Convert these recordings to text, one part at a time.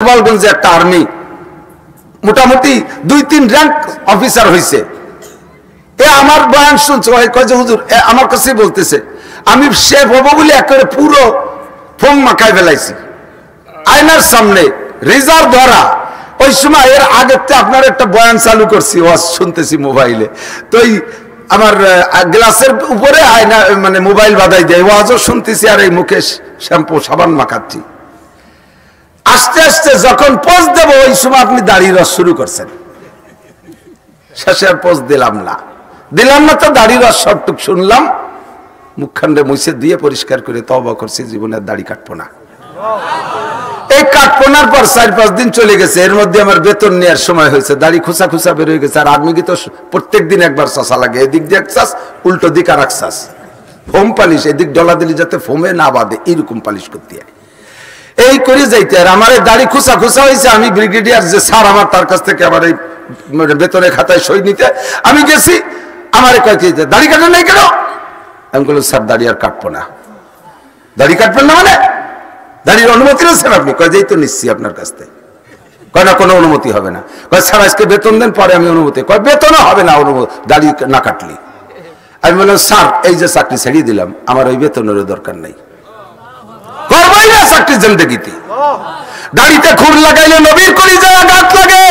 গোপালগঞ্জে একটা আর্মি মোটামুটি 2-3 র্যাঙ্ক অফিসার হয়েছে। এ আমার বয়ান শুনছে, হুজুর আমার কাছে বলতেছে আমি শেফ হবো বলে একেবারে পুরো ফোম মাখায় ফেলাইছি আয়নার সামনে, রিজার্ভ ধরা। ওই সময় এর আগেতে আপনার একটা বয়ান চালু করছি, ওয়াজ শুনতেছি মোবাইলে, তো আমার গ্লাসের উপরে আয়না মানে মোবাইল বাঁধাই দেয়, ওয়াজও শুনতেছি আর এই মুখে শ্যাম্পু সাবান মাখাচ্ছি। আস্তে আস্তে যখন পোজ দেবো ওই সময় আপনি দাড়ি রস শুরু করছেন। শেষে আর পোজ দিলাম না তো দাড়ি রস সবটুক শুনলাম, মুখখান্ডে মুছে দিয়ে পরিষ্কার করে তওবা করছি, জীবনের দাড়ি কাটবো না। এই কাটপোনার পর 4-5 দিন চলে গেছে, এর মধ্যে আমার বেতন নেওয়ার সময় হয়েছে, দাড়ি খুসা খুসা বের হয়ে গেছে। আর আর্মি তো প্রত্যেক দিন একবার চাষা লাগে, এদিক দিয়ে এক চাষ, উল্টো দিক আর এক চাষ। ফোম পালিশ এদিক ডলা দিলি যাতে ফোমে না বাঁধে, এইরকম পালিশ করতে হয়। এই করে যাইতে আর আমার দাড়ি খুসা খুসা হয়েছে। আমি ব্রিগেডিয়ার যে স্যার আমার, তার কাছ থেকে আমার এই বেতনের খাতায় সই নিতে আমি গেছি। আমার কয়েক দাড়ি কাটেন নাই কেন? আমি বললাম স্যার দাড়ি আর কাটবো না। দাড়ি কাটবেন না মানে দাড়ির অনুমতি রয়েছেন আপনি? কয় যেই তো নিচ্ছি আপনার কাছ থেকে। কয় না কোনো অনুমতি হবে না। কয় স্যার আজকে বেতন দেন, পরে আমি অনুমতি। কয় বেতনও হবে না অনুমতি দাড়ি না কাটলি। আমি বললাম স্যার এই যে চাকরি ছেড়ে দিলাম, আমার ওই বেতনেরও দরকার নাই, করবই না চাকরি জিন্দেগিতে। দাড়িতে খুর লাগাইলে নবীর কলিজায় আঘাত লাগে,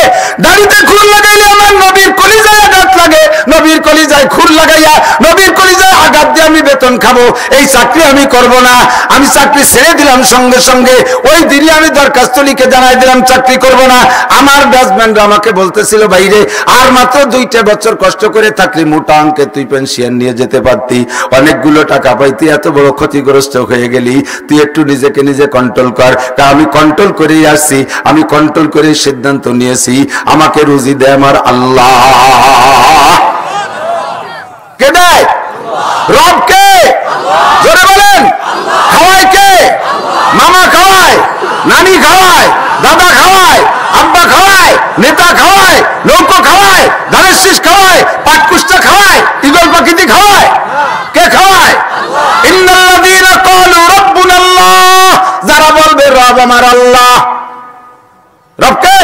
দাড়িতে খুর লাগাইলে আমার নবীর কলিজায় আঘাত লাগে। নবীর কলিজায় খুর লাগাইয়া নবীর কলিজায় আঘাত দিয়ে আমি বেতন খাবো, এই চাকরি আমি করব না। আমি চাকরি ছেড়ে দিলাম, সঙ্গে সঙ্গে ওই দিনই আমি দরখাস্ত লিখে জানাই দিলাম চাকরি করব না। আমার ব্যাচম্যানরা আমাকে বলতেছিল বাইরে আর মাত্র 2টা বছর কষ্ট করে থাকলে মোটা অঙ্কে তুই পেনশন নিয়ে যেতে পারতি, অনেকগুলো টাকা পাইতি, এত বড় ক্ষতিগ্রস্ত হয়ে গেলি, তুই একটু নিজেকে নিজে কন্ট্রোল কর। তা আমি কন্ট্রোল করেই আসছি, আমি কন্ট্রোল করে সিদ্ধান্ত নিয়েছি আমাকে রুজি দেয় আমার আল্লাহ। কে দেয়? রব কে? জোরে বলেন। খাওয়ায় কে? মামা খাওয়ায়, নানি খাওয়ায়, দাদা খাওয়ায়, আব্বা খাওয়ায়, নেতা খাওয়ায়, নৌকো খাওয়ায়, ধানের শীষ খাওয়ায়, পাটকুষ্টা খাওয়ায়, ঈগল পাখিতে খাওয়ায়। কে খাওয়ায়? ইন্নাল্লাযীনা ক্বালু রাব্বুনাল্লাহ, যারা বলবে রব আমার আল্লাহ। রব কে?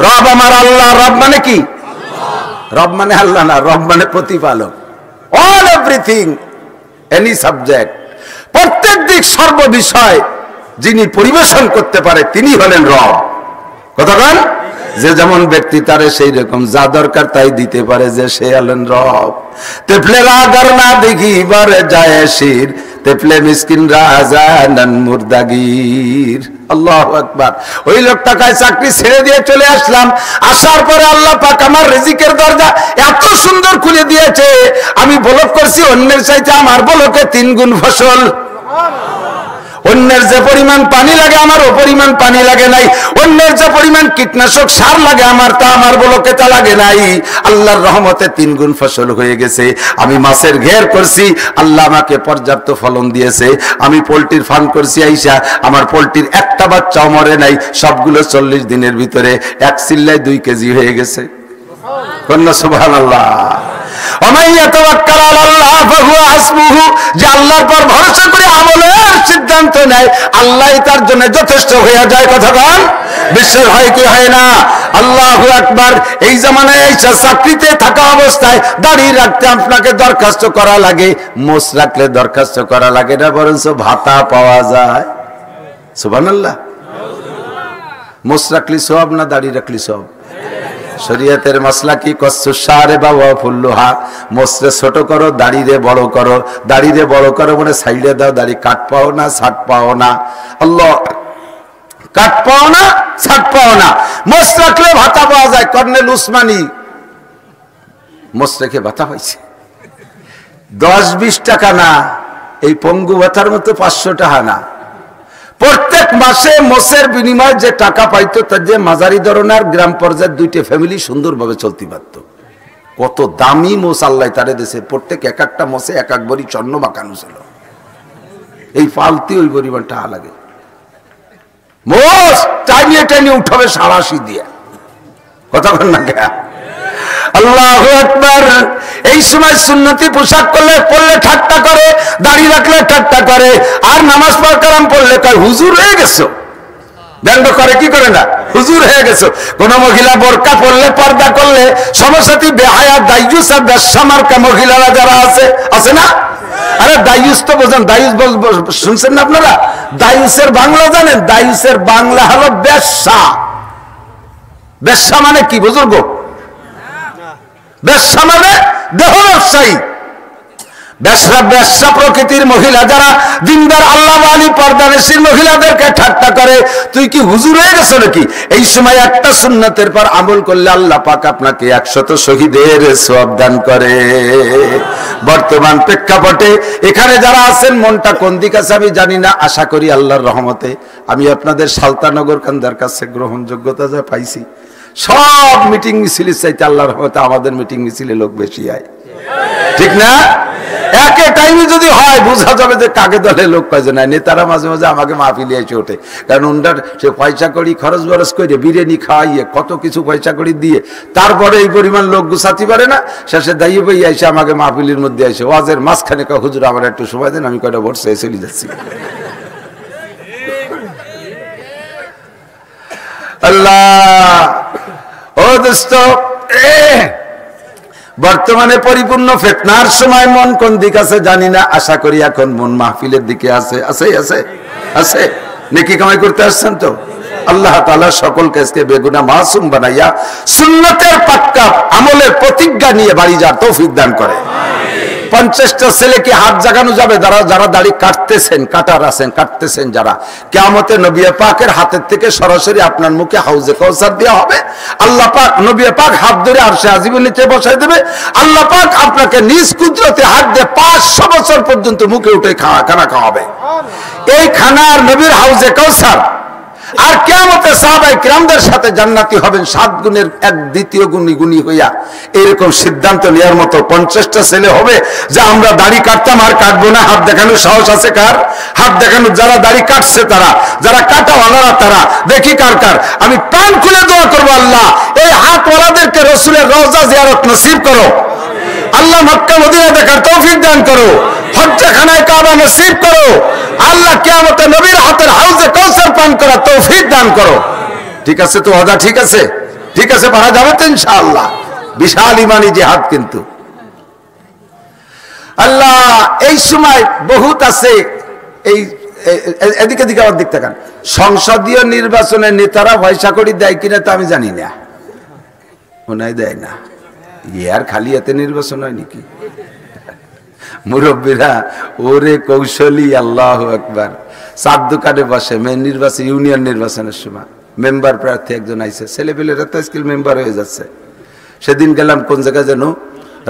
রব আমার আল্লাহ। রব মানে কি? রব মানে আল্লাহ না, রব মানে প্রতিপালক। অল এভরিথিং, এনি সাবজেক্ট, প্রত্যেক দিক সর্ব বিষয় যিনি পরিবেশন করতে পারে তিনি হলেন রব। কতক্ষণ যে যেমন ব্যক্তি তারে সেই রকম যা দরকার তাই দিতে পারে, যে সে হলেন রব। তেফলেরা আগার না দেখিবার যায় শির, তেফলে মিসকিন রাজানান মুর্দাগির। আল্লাহু আকবার। ওই লোকটাকে চাকরি ছেড়ে দিয়ে চলে আসলাম, আসার পরে আল্লাহ পাক আমার রিজিকের দরজা এত সুন্দর খুলে দিয়েছে, আমি বলক করছি অন্যের চাইতে আমার বলকে 3 গুণ ফসল। অন্যের যে পরিমাণ পানি লাগে আমার ও পরিমাণ পানি লাগে নাই, অন্যের যে পরিমাণ কীটনাশক সার লাগে আমার তা আমার বলকে তা লাগে নাই। আল্লাহর রহমতে 3 গুণ ফসল হয়ে গেছে। আমি মাছের ঘের করছি, আল্লাহ আমাকে পর্যাপ্ত ফলন দিয়েছে। আমি পোল্ট্রির ফার্ম করছি, আইসা আমার পোল্ট্রির একটা বাচ্চাও মরে নাই, সবগুলো 40 দিনের ভিতরে 1 চিল্লায় 2 কেজি হয়ে গেছে। কন্যা সুবহানাল্লাহ। যে আল্লাহর পর ভরসা করে আমলের সিদ্ধান্ত নেয়, আল্লাহ তার জন্য যথেষ্ট হয়ে যায়। কথা বল, বিশ্বের হয় কি হয় না? আল্লাহু আকবার। এই জামানায় এই চাকরিতে থাকা অবস্থায় দাড়ি রাখতে আপনাকে দরখাস্ত করা লাগে, মোষ রাখলে দরখাস্ত করা লাগে না, বরঞ্চ ভাতা পাওয়া যায়। সুবহানাল্লাহ। মোষ রাখলি সওয়াব না দাড়ি রাখলি সওয়াব? শরীয়তের মাসলা কি? কসুসারে বাবা ফুল্লুহা, মোসরে ছোট করো, দাড়িরে বড় করো। দাড়িরে বড় করো মানে সাইডে দাও, দাড়ি কাট পাও না, ছাট পাও না। আল্লাহ, কাট পাও না, ছাট পাও না। মোস রাখলে ভাতা পাওয়া যায়। কর্নেল উসমানী মোস রেখে ভাতা পাইছে 10-20 টাকা না, এই পঙ্গু ভাতার মতো 500 টাকা না। প্রত্যেক মাসে মোষের বিনিময়ে যে টাকা পাইতো তার যে মাঝারি ধরনের গ্রাম পর্যায়ের 2টা ফ্যামিলি সুন্দরভাবে চলতে পারত। কত দামি মোষ আল্লাহ তারে দেশে, প্রত্যেক এক একটা মোষে 1 ভরি স্বর্ণ মাখানো ছিল। এই ফালতি ওই পরিমাণ টাকা লাগে। মোষ টাইনিয়ে টাইনিয়ে উঠাবে 87 দিয়ে। কথা বল না কে? আল্লাহু আকবার। এই সময় সুন্নতি পোশাক পরলে ঠাট্টা করে, দাড়ি রাখলে ঠাট্টা করে, আর নামাজ পাক কালাম পড়লে কয় হুজুর হয়ে গেছো। ব্যঙ্গ করে কি করে না? হুজুর হয়ে গেছো। কোন মহিলা বোরকা পরলে, পর্দা করলে, সমসাথী বেহায়া দাইয়ুস আর বেশ্যামার্কা মহিলারা যারা আছে, আছে না? আরে দাইয়ুস তো বোঝেন, দাইয়ুস শুনছেন না আপনারা? দাইয়ুসের বাংলা জানেন? দাইয়ুসের বাংলা হলো বেশ্যা। বেশ্যা মানে কি বুজুর্গ? বেশ্যা মানে দেহ ব্যবসায়ী। বেশ্যা প্রকৃতির মহিলা যারা দিনদার আল্লাহওয়ালি পর্দানশীল মহিলাদেরকে ঠাট্টা করে, তুই কি হুজুর হয়ে গেছো নাকি? এই সময় একটা সুন্নতের পর আমল করলে আল্লাহ পাক আপনাকে 100 শহীদের সওয়াব দান করে। বর্তমান প্রেক্ষাপটে এখানে যারা আছেন, মনটা কোন দিক আছে আমি জানি না, আশা করি আল্লাহর রহমতে আমি আপনাদের সালতানগর কান্দার কাছে গ্রহণযোগ্যতা যা পাইছি, সব মিটিং মিছিলের চাইতে আল্লাহর রহমতে আমাদের মিটিং মিছিলে লোক বেশি হয়, ঠিক না? একে টাইমে যদি হয় বোঝা যাবে যে কাকে দলে লোক কয়জন হয়। নেতারা মাঝে মাঝে আমাকে মাহফিলে এসে ওঠে, কারণ উনার সে পয়সা করি খরচ বরচ করে বিরিয়ানি খাওয়াইয়ে কত কিছু পয়সা করি দিয়ে তারপরে এই পরিমাণ লোক গুছাতে পারে না। শেষে দাইয়ে বই এসে আমাকে মাহফিলের মধ্যে এসে ওয়াজের মাঝখানে কয় হুজুর আমার একটু সময় দেন, আমি কয়টা ভোট চেয়ে চলে যাচ্ছি। আল্লাহ ও দোস্ত, বর্তমানে পরিপূর্ণ ফিতনার সময় মন কোন দিক আছে জানি না, আশা করি এখন মন মাহফিলের দিকে আছে। আছে আছে আছে নেকি কামাই করতে আসছেন তো? আল্লাহ তাআলা সকলকে আজকে বেগুনাহ মাসুম বানাইয়া সুন্নতের পাক্কা আমলের প্রতিজ্ঞা নিয়ে বাড়ি যাওয়ার তৌফিক দান করে। 50টা ছেলেকে হাত জাগানো যাবে যারা দাড়ি কাটতেছেন, কাটার আছেন, কাটতেছেন যারা, কিয়ামতে নবী পাকের হাতের থেকে সরাসরি আপনার মুখে হাউজে কাউসার দেওয়া হবে। আল্লাহ পাক নবী পাক হাত ধরে আরশে আজিমের নিচে বসায় দেবে। আল্লাহ পাক আপনাকে নিজ কুদরতে হাত দিয়ে 500 বছর পর্যন্ত মুখে উঠে খানা খাওয়াবে। এই খানার নবীর হাউজে কাউসার। আর কিয়ামতে সাহাবায়ে কিরামদের সাথে জান্নাতি হবেন 7 গুণের 1/2 গুণী হইয়া। এরকম সিদ্ধান্ত নেওয়ার মতো 50টা ছেলে হবে যে আমরা দাড়ি কাটতাম আর কাটবো না। হাত দেখানোর সাহস আছে কার? হাত দেখানো যারা দাড়ি কাটছে তারা, যারা কাটাওয়ালারা তারা, দেখি কার কার। আমি প্রাণ খুলে দোয়া করবো, আল্লাহ এই হাতওয়ালাদেরকে রাসূলের রওজা জিয়ারত নসিব করো। আল্লাহ মক্কা মদিনা দেখার তৌফিক দান করো। হজ্জখানায় কাবা নসিব করো। আল্লাহ কিয়ামতে নবীর হাতের হাউজে কাউসার পান করার তৌফিক দান করো। ঠিক আছে তো ওয়াদা? ঠিক আছে, ঠিক আছে, পারা যাবে তো ইনশাআল্লাহ। বিশাল ইমানি জিহাদ কিন্তু। আল্লাহ এই সময় বহুত আছে, এই এদিকে দিকে আমার দিক তাকান। সংসদীয় নির্বাচনে নেতারা পয়সা করি দেয় কিনা তা আমি জানি না, মনে হয় দেয় না। আর খালি এতে নির্বাচন হয় নাকি? মুরব্বীরা ওরে কৌশলী, আল্লাহু আকবার। 4 দোকানে বসে নির্বাচন, ইউনিয়ন নির্বাচনের সময় মেম্বার প্রার্থী একজন আইছে, ছেলেপেলেরা তো স্কিল মেম্বার হয়ে যাচ্ছে। সেদিন গেলাম কোন জায়গায় যেন,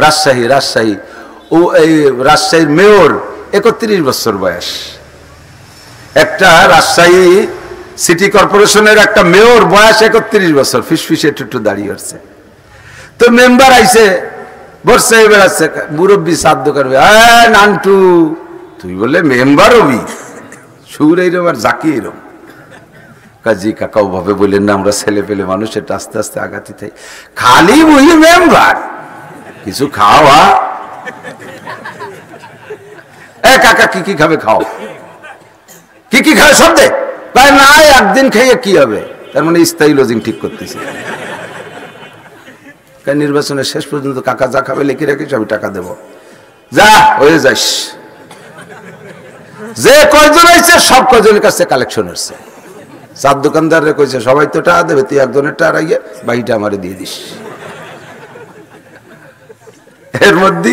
রাজশাহী। ও এই রাজশাহীর মেয়র 31 বছর বয়স। একটা রাজশাহী সিটি কর্পোরেশনের একটা মেয়র বয়স 31 বছর, ফিসফিসে একটু দাঁড়িয়ে আসছে। তো মেম্বার আইছে, বসে বেড়াচ্ছে, মুরব্বী 7 দোকান, নান্টু তুই বলে মেম্বার হবি? সুর এইরম আর জাকি এরম। কাজী কাকা ওভাবে বললেন না, আমরা ছেলে পেলে মানুষ, এটা আস্তে আস্তে আগাতে থাই। খালি বই মেম্বার, কিছু খাওয়া। কাকা কি কি খাবে? খাও। কি কি খাবে সব দে। না একদিন খাইয়ে কি হবে? তার মানে স্থায়ী লজিং ঠিক করতেছে। নির্বাচনের শেষ পর্যন্ত কাকা যা খাবে লিখে রাখিস, আমি টাকা দেব, যা হয়ে যাস। যে কয়জন আইছে সব কয়জনের কাছে কালেকশন হচ্ছে। 4 দোকানদারে কইছে সবাই তো টাকা দেবে, তুই একজনের টাকা রাখিয়ে বাকিটা আমারে দিয়ে দিস। এর মধ্যে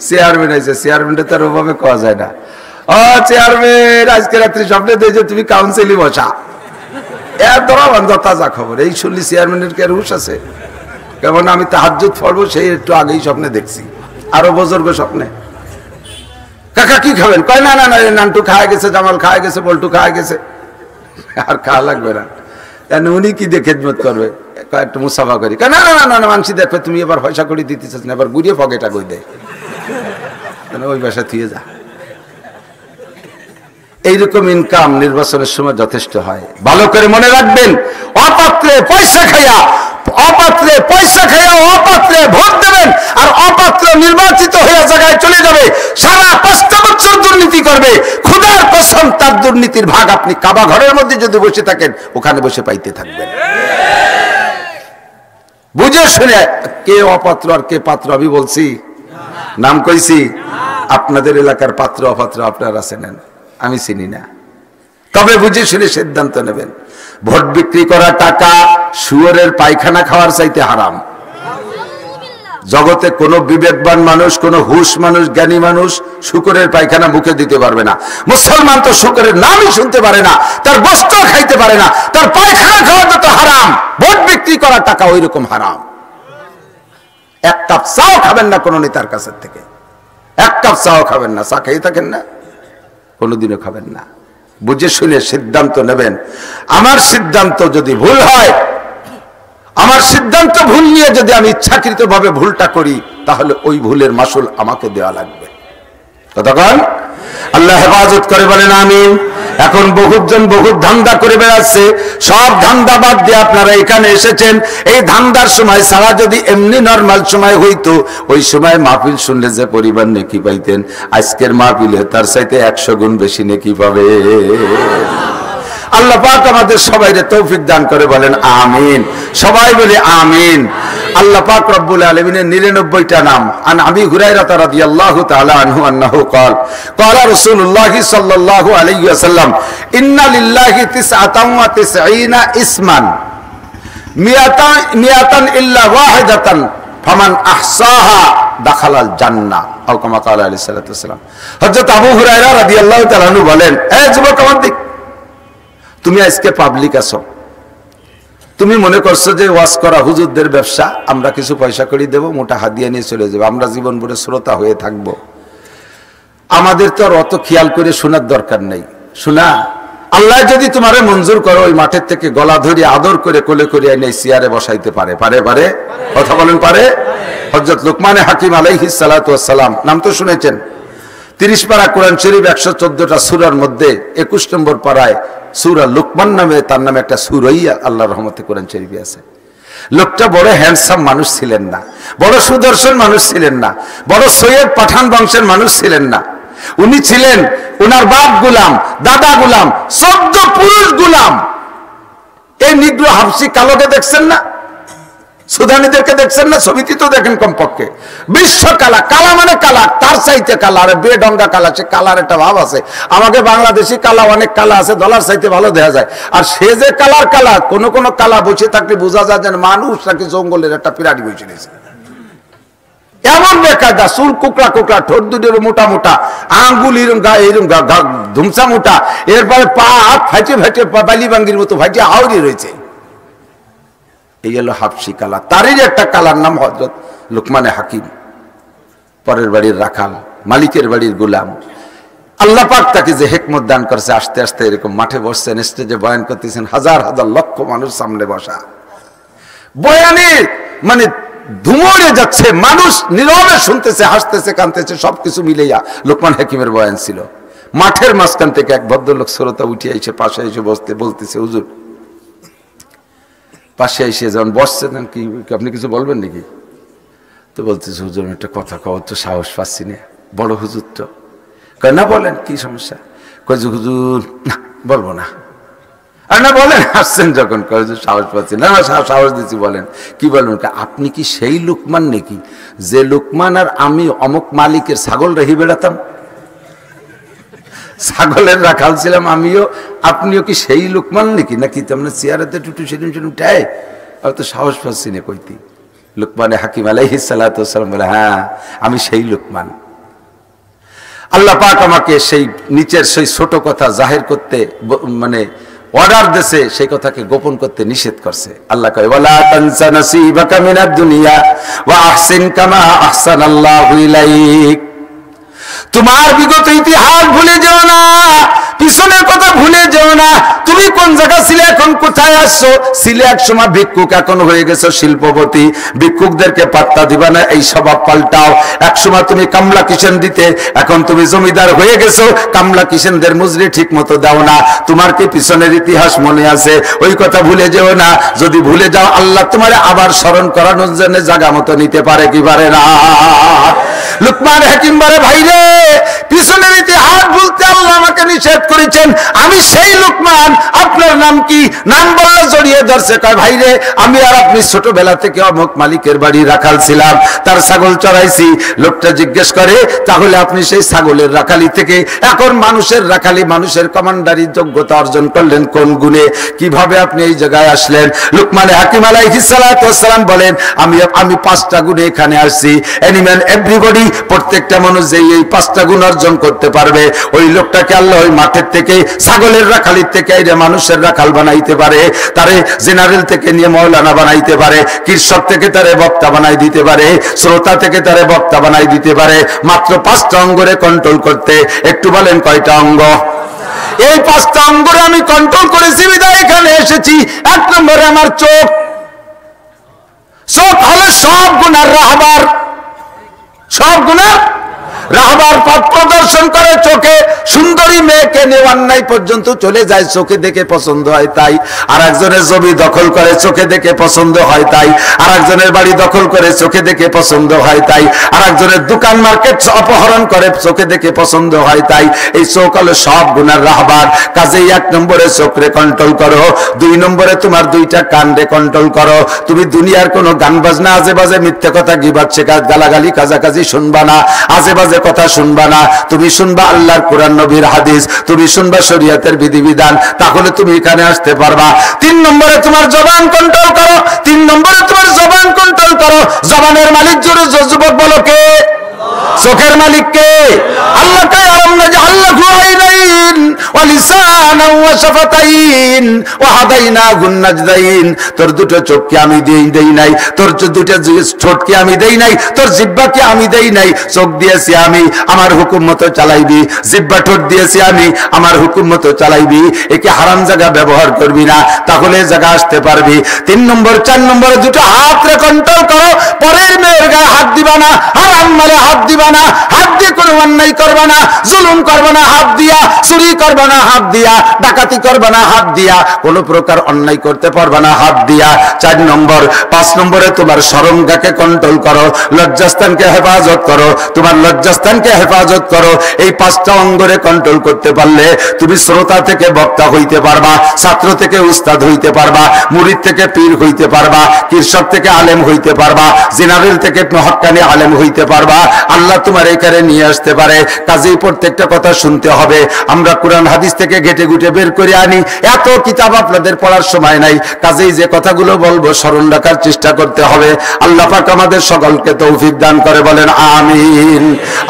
চেয়ারম্যান আইছে, চেয়ারম্যানটা তার ওভাবে কোয়া যায় না। ও চেয়ারম্যান, আজকে রাত্রি স্বপ্নে দেখে তুমি কাউন্সিলে বসা। এর ধরা তাজা খবর। এই শুনলি চেয়ারম্যানের কে রুশ আছে? কেমন আমি তাহাজ্জুদ পড়বো সেই একটু আগেই স্বপ্নে দেখছি, আরো বুজুর্গ স্বপ্নে। কাকা কি খাবেন? কয় না না না, নান্টু খাওয়া গেছে, জামাল খাওয়া গেছে, বল্টু খাওয়া গেছে, আর খাওয়া লাগবে না। উনি কি দিয়ে খেদমত করবে? একটু মুসাফা করি। না না না না, মানসি দেখবে তুমি এবার পয়সা করে দিতেছ না, এবার ঘুরিয়ে পকেটা কই দেয়, ওই বাসা থুয়ে যা। এইরকম ইনকাম নির্বাচনের সময় যথেষ্ট হয়। ভালো করে মনে রাখবেন, অপাত্রে পয়সা খাইয়া অপাত্রে পয়সা খাইয়া অপাত্রে ভোট দেবেন, আর অপাত্র নির্বাচিত হয়ে জায়গায় চলে যাবে, সারা 5টা বছর দুর্নীতি করবে। খোদার কসম, তার দুর্নীতির ভাগ আপনি কাবা ঘরের মধ্যে যদি বসে থাকেন ওখানে বসে পাইতে থাকবেন। বুঝে শুনে কে অপাত্র আর কে পাত্র আমি বলছি? নাম কইছি? আপনাদের এলাকার পাত্র অপাত্র আপনারা চেনেন, আমি চিনি না। তবে বুঝে শুনে সিদ্ধান্ত নেবেন। ভোট বিক্রি করা টাকা শুয়োরের পায়খানা খাওয়ার চাইতে হারাম। জগতে কোনো বিবেকবান মানুষ, কোনো হুশ মানুষ, জ্ঞানী মানুষ শুকরের পায়খানা মুখে দিতে পারবে না। মুসলমান তো শুকরের নামই শুনতে পারে না, তার বস্ত্র খাইতে পারে না, তার পায়খানা খাওয়া তো হারাম। ভোট বিক্রি করা টাকা ওই রকম হারাম। এক কাপ চাও খাবেন না কোনো নেতার কাছের থেকে, এক কাপ চাও খাবেন না। চা খেয়ে থাকেন না? কোনোদিনও খাবেন না। বুঝে শুনে সিদ্ধান্ত নেবেন। আমার সিদ্ধান্ত যদি ভুল হয়, আমার সিদ্ধান্ত ভুল নিয়ে যদি আমি ইচ্ছাকৃত ভাবে ভুলটা করি, তাহলে ওই ভুলের মাসুল আমাকে দেওয়া লাগবে। কতক্ষণ আল্লাহ হেফাজত করে বলেন আমিন। এখন বহুজন বহুত ধান্দা করে বেড়াচ্ছে, সব ধান্দা বাদ দিয়ে আপনারা এখানে এসেছেন। এই ধান্দার সময় সারা যদি এমনি নরমাল সময় হইতো, ওই সময় মাহফিল শুনলে যে পরিবার নেকি পাইতেন, আজকের মাহফিলে তার চাইতে 100 গুণ বেশি নেকি পাবে। আল্লাহ পাক আমাদের সবাইকে তৌফিক দান করে বলেন আমিন। সবাই বলে আমিন। আল্লাহ পাক রব্বুল আলামিনের 99টা নাম। আন আবি হুরায়রা রাদিয়াল্লাহু তাআলা আনহু আন্নাহু ক্বাল ক্বালা রাসূলুল্লাহ সাল্লাল্লাহু আলাইহি ওয়াসাল্লাম ইন্না লিল্লাহি 99 ইসমান মিয়াতান ইল্লা ওয়াহিদাতান ফামান আহসাহা দাখালাল জান্নাহ আও কামা ক্বালা আলাইহিস সালাতু ওয়াসসালাম। হযরত আবু হুরায়রা রাদিয়াল্লাহু তাআলা আনহু বলেন, এ যুবক আমার দিক, তুমি আজকে পাবলিক আছো, তুমি মনে করছো যে ওয়াজ করা হুজুরদের ব্যবসা, আমরা কিছু পয়সা করে দেবো, মোটা হাদিয়া নিয়ে চলে যাবো, আমরা জীবন ভরে শ্রোতা হয়ে থাকবো। আমাদের তো আর অত খেয়াল করে শোনার দরকার নেই। শোনা, আল্লাহ যদি তোমারে মঞ্জুর করো, ওই মাঠের থেকে গলা ধরে আদর করে কোলে করে এনে চেয়ারে বসাইতে পারে। পারে পারে কথা বলেন পারে? হযরত লুকমান হাকিম আলাইহিস সালাতু ওয়াস সালাম, নাম তো শুনেছেন। 30 পারা কোরআন শরীফ 114টা সূরার মধ্যে 21 নম্বর পারায় সূরা লুকমান নামে তার নামে একটা সূরাই আল্লাহর রহমতে কোরআন শরীফে আছে। লোকটা বড় হ্যান্ডসাম মানুষ ছিলেন না, বড় সুদর্শন মানুষ ছিলেন না, বড় সৈয়দ পাঠান বংশের মানুষ ছিলেন না। উনি ছিলেন, ওনার বাপ গোলাম, দাদা গোলাম, 14 পুরুষ গোলাম। এই নিগ্রো হাবশি কালোকে দেখছেন না, সুদানিদেরকে দেখছেন না, ছবিতে তো দেখেন কমপক্ষে। বিশ্ব কালা, কালা মানে কালা, তার চাইতে কালা, আর বেডঙ্গা কালা, সে কালার একটা ভাব আছে। আমাকে বাংলাদেশি কালা, অনেক কালা আছে, ডলার চাইতে ভালো দেখা যায়। আর সে যে কালার কালা, কোন কোন কালা বসে থাকলে বোঝা যায় যেন মানুষ নাকি জঙ্গলের একটা পিরাটি বসে নিয়েছে। এমন বেকায়দা, চুল কুকড়া কুকড়া, ঠোঁট দুটোর মোটা মোটা, আঙ্গুল এরম ধুমসা মোটা, এরপরে পা হাত ফাইটে ফাইটে বালি বাঙ্গির মতো ফাইটে আউরি রয়েছে। এই হলো হাবশি কালা। তারই একটা কালার নাম হযরত লুকমান হাকিম, পরের বাড়ির রাখাল, মালিকের বাড়ির গোলাম। আল্লাহ পাক তাকে যে হিকমত দান করছে, আস্তে আস্তে এরকম মাঠে বসছেন, স্টেজে বয়ান করতেছেন, হাজার হাজার লক্ষ মানুষ সামনে বসা, বয়ানে মানে ধুমড়ে যাচ্ছে, মানুষ নীরবে শুনতেছে, হাসতেছে, কাঁদতেছে, সবকিছু মিলেইয়া লুকমান হাকিমের বয়ান ছিল। মাঠের মাঝখান থেকে এক ভদ্রলোক শ্রোতা উঠে এসে পাশে এসে বলতেছে, হুজুর, পাশে এসে যখন বসছেন, কি আপনি কিছু বলবেন নাকি? তো বলতেছে, হুজুর একটা কথা কও তো, সাহস পাচ্ছি না, বড় হুজুর তো। কয় না, বলেন কি সমস্যা? কয় যে হুজুর না বলবো না। আর না বলেন, আসছেন যখন, কয় হুজুর সাহস পাচ্ছি না। সাহস দিচ্ছি, বলেন কি বলবেন? আপনি কি সেই লুকমান নাকি যে লুকমান আর আমি অমুক মালিকের ছাগল রেখে বেড়াতাম, ছাগলের রাখাল ছিলাম আমিও, আপনিও কি সেই লুকমান নাকি? নাকি তেমন চেয়ারেতে টুটু সেদিন সেদিন টাই, আর তো সাহস পাচ্ছি না কইতি। লুকমানে হাকিম আলাইহিস সালাতু ওয়াস সালাম বলে, হ্যাঁ আমি সেই লুকমান। আল্লাহ পাক আমাকে সেই নিচের সেই ছোট কথা জাহির করতে মানে অর্ডার দিয়েছে, সেই কথাকে গোপন করতে নিষেধ করছে। আল্লাহ কয়, ওয়ালা তানসা নাসিবাকা মিনাদ দুনিয়া ওয়া আহসিন কামা আহসানাল্লাহু ইলাইক। তোমার বিগত ইতিহাস ভুলে যেও না, পিছনের কথা ভুলে যেও না। তুমি কোন জায়গা ছিলে, এখন কোথায় আসছো? ছিলে এক সময় ভিক্ষুক, এখন হয়ে গেছো শিল্পপতি। ভিক্ষুকদেরকে পাত্তা দিবা না, এই স্বভাব পাল্টাও। এক সময় তুমি কামলা কিষেন দিতে, এখন তুমি জমিদার হয়ে গেছো, কামলা কিষেনদের মজুরি ঠিক মতো দাও না। তোমার কি পিছনের ইতিহাস মনে আছে? ওই কথা ভুলে যেও না। যদি ভুলে যাও, আল্লাহ তোমার আবার স্মরণ করানোর জন্য জায়গা মতো নিতে পারে কি পারে না? লুকমান হাকিম বলে, ভাইরে পিছনের ইতিহাস বলতে আল্লাহ আমাকে নিষেধ করেছেন। আমি সেই লুকমান, আপনার নাম কি? নাম বললে জড়িয়ে ধরছে, কয় ভাইরে আমি আর আপনি ছোটবেলা থেকে অমুক মালিকের বাড়ি রাখাল ছিলাম, তার ছাগল চড়াইছি। লোকটা জিজ্ঞেস করে, তাহলে আপনি সেই ছাগলের রাখালি থেকে এখন মানুষের রাখালি, মানুষের কমান্ডারি যোগ্যতা অর্জন করলেন কোন গুণে? কিভাবে আপনি এই জায়গায় আসলেন? লুকমান হাকিম আলাইহিস সালাতু ওয়াস সালাম বলেন, আমি 5টা গুণে এখানে আসছি। এনিম্যান এভরিবডি, প্রত্যেকটা মানুষ যে এই 5টা গুণ অর্জন করতে পারবে, ওই লোকটাকে আল্লাহ ওই মাঠের থেকে, ছাগলের রাখালির থেকে এই মানুষের রাখাল বানাইতে পারে, তারে জেনারেল থেকে নিয়ে মৌলানা বানাইতে পারে, কৃষক থেকে তারে বক্তা বানাই দিতে পারে, শ্রোতা থেকে তারে বক্তা বানাই দিতে পারে, মাত্র 5টা অঙ্গরে কন্ট্রোল করতে। একটু বলেন কয়টা অঙ্গ? এই 5টা অঙ্গরে আমি কন্ট্রোল করেছি বিধায় এখানে এসেছি। 1 নম্বরে আমার চোখ। চোখ হলো সব গুনার রাহবার, সব গুনার রাহবার পথ প্রদর্শন করে চোখে। সুন্দরী মেয়েকে নিয়ে অন্যায় পর্যন্ত চলে যায়, চোখে দেখে পছন্দ হয় তাই। আর একজনের জমি দখল করে, চোখে দেখে পছন্দ হয় তাই। আর একজনের বাড়ি দখল করে, চোখে দেখে পছন্দ হয় তাই। আর একজনের দোকান মার্কেট অপহরণ করে, চোখে দেখে পছন্দ হয় তাই। এই চোখ হলো সব গুনার রাহবার। কাজেই 1 নম্বরে চোখরে কন্ট্রোল করো। 2 নম্বরে তোমার 2টা কানরে কন্ট্রোল করো। তুমি দুনিয়ার কোনো গান বাজনা, আজে বাজে মিথ্যে কথা, গিবাত শেখাত, গালাগালি, কাজাকাজি শুনবা না, আজে বাজে কথা শুনবা না। তুমি শুনবা আল্লাহর কোরআন, নবীর হাদিস, তুমি শুনবা শরীয়তের বিধিবিধান, তাহলে তুমি এখানে আসতে পারবা। 3 নম্বরে তোমার জবান কন্ট্রোল করো। 3 নম্বরে তোমার জবান কন্ট্রোল করো। জবানের মালিক জোরে যুবক বলো কে? চোখের মালিক কে? আল্লাহ। তাই আরাম না যে আল্লাহ গুয়াইনাইন ওয়া লিসানা ওয়া শাফাতাইন ওয়া হাদাইনাহুন নাজদাইন। তোর 2টো চোখকে আমি দেই নাই, তোর 2টা ঠোঁটকে আমি দেই নাই, তোর জিহ্বাকে আমি দেই নাই। চোখ দিয়েছি আমি, আমার হুকুম মতো চালাইবি। জিহ্বা ঠোঁট দিয়েছি আমি, আমার হুকুম মতো চালাইবি। একে হারাম জায়গা ব্যবহার করবি না, তাহলে জায়গা আসতে পারবি। 3 নম্বর 4 নম্বরে 2টো হাতরে কন্ট্রোল করো। পরের মেয়ের গায়ে হাত দিবা না, হারাম মালে হাত দিবা না, হাত দিয়ে কোনো অন্যায় করবা না, জুলুম করবা না হাত দিয়া, চুরি করবা না হাত দিয়া, ডাকাতি করবা না হাত দিয়া, কোন প্রকার অন্যায় করতে পারবা না হাত দিয়া। 4 নম্বর 5 নম্বরে তোমার শরমগাকে কন্ট্রোল করো, লজ্জাস্থানকে হেফাজত করো, তোমার লজ্জাস্থানকে হেফাজত করো। এই 5টা অঙ্গরে কন্ট্রোল করতে পারলে তুমি শ্রোতা থেকে বক্তা হইতে পারবা, ছাত্র থেকে উস্তাদ হইতে পারবা, মুরিদ থেকে পীর হইতে পারবা, কৃষক থেকে আলেম হইতে পারবা, জেনারেল থেকে হক্কানি আলেম হইতে পারবা। আল্লাহ তোমার এখানে নিয়ে আসতে পারে। কাজেই প্রত্যেকটা কথা শুনতে হবে। আমরা কোরআন হাদিস থেকে ঘেটে ঘুটে বের করে আনি, এত কিতাব আপনাদের পড়ার সময় নাই। কাজেই যে কথাগুলো বলবো স্মরণ রাখার চেষ্টা করতে হবে। আল্লাহ পাক আমাদের সকলকে তৌফিক দান করে, বলেন আমিন।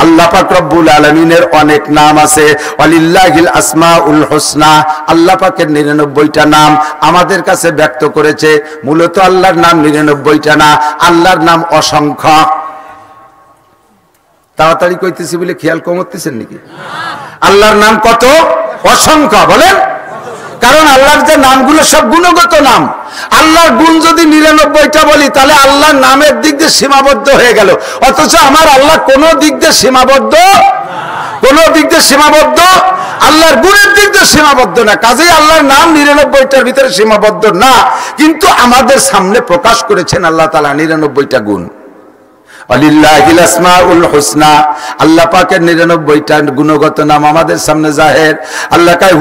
আল্লাহ পাক রব্বুল আলামিনের অনেক নাম আছে। ওয়ালিল্লাহিল আসমাউল হুসনা, আল্লাহ পাকের 99টা নাম আমাদের কাছে ব্যক্ত করেছে। মূলত আল্লাহর নাম 99টা না, আল্লাহর নাম অসংখ্য। তাড়াতাড়ি কইতেছি বলে খেয়াল কমতেছেন নাকি? আল্লাহর নাম কত? অসংখ্য। বলেন, কারণ আল্লাহর যে নামগুলো সব গুণগত নাম। আল্লাহর গুণ যদি 99টা বলি, তাহলে আল্লাহর নামের দিক দিয়ে সীমাবদ্ধ হয়ে গেল। অথচ আমার আল্লাহ কোন দিক দিয়ে সীমাবদ্ধ, কোন দিক দিয়ে সীমাবদ্ধ, আল্লাহর গুণের দিক দিয়ে সীমাবদ্ধ না। কাজেই আল্লাহর নাম 99টার ভিতরে সীমাবদ্ধ না, কিন্তু আমাদের সামনে প্রকাশ করেছেন আল্লাহ তাআলা 99টা গুণ। ওয়ালিল্লাহিল আসমাউল হুসনা, আল্লাহ পাকের 99টা গুণগত নাম আমাদের সামনে জাহের। আল্লাহ কয়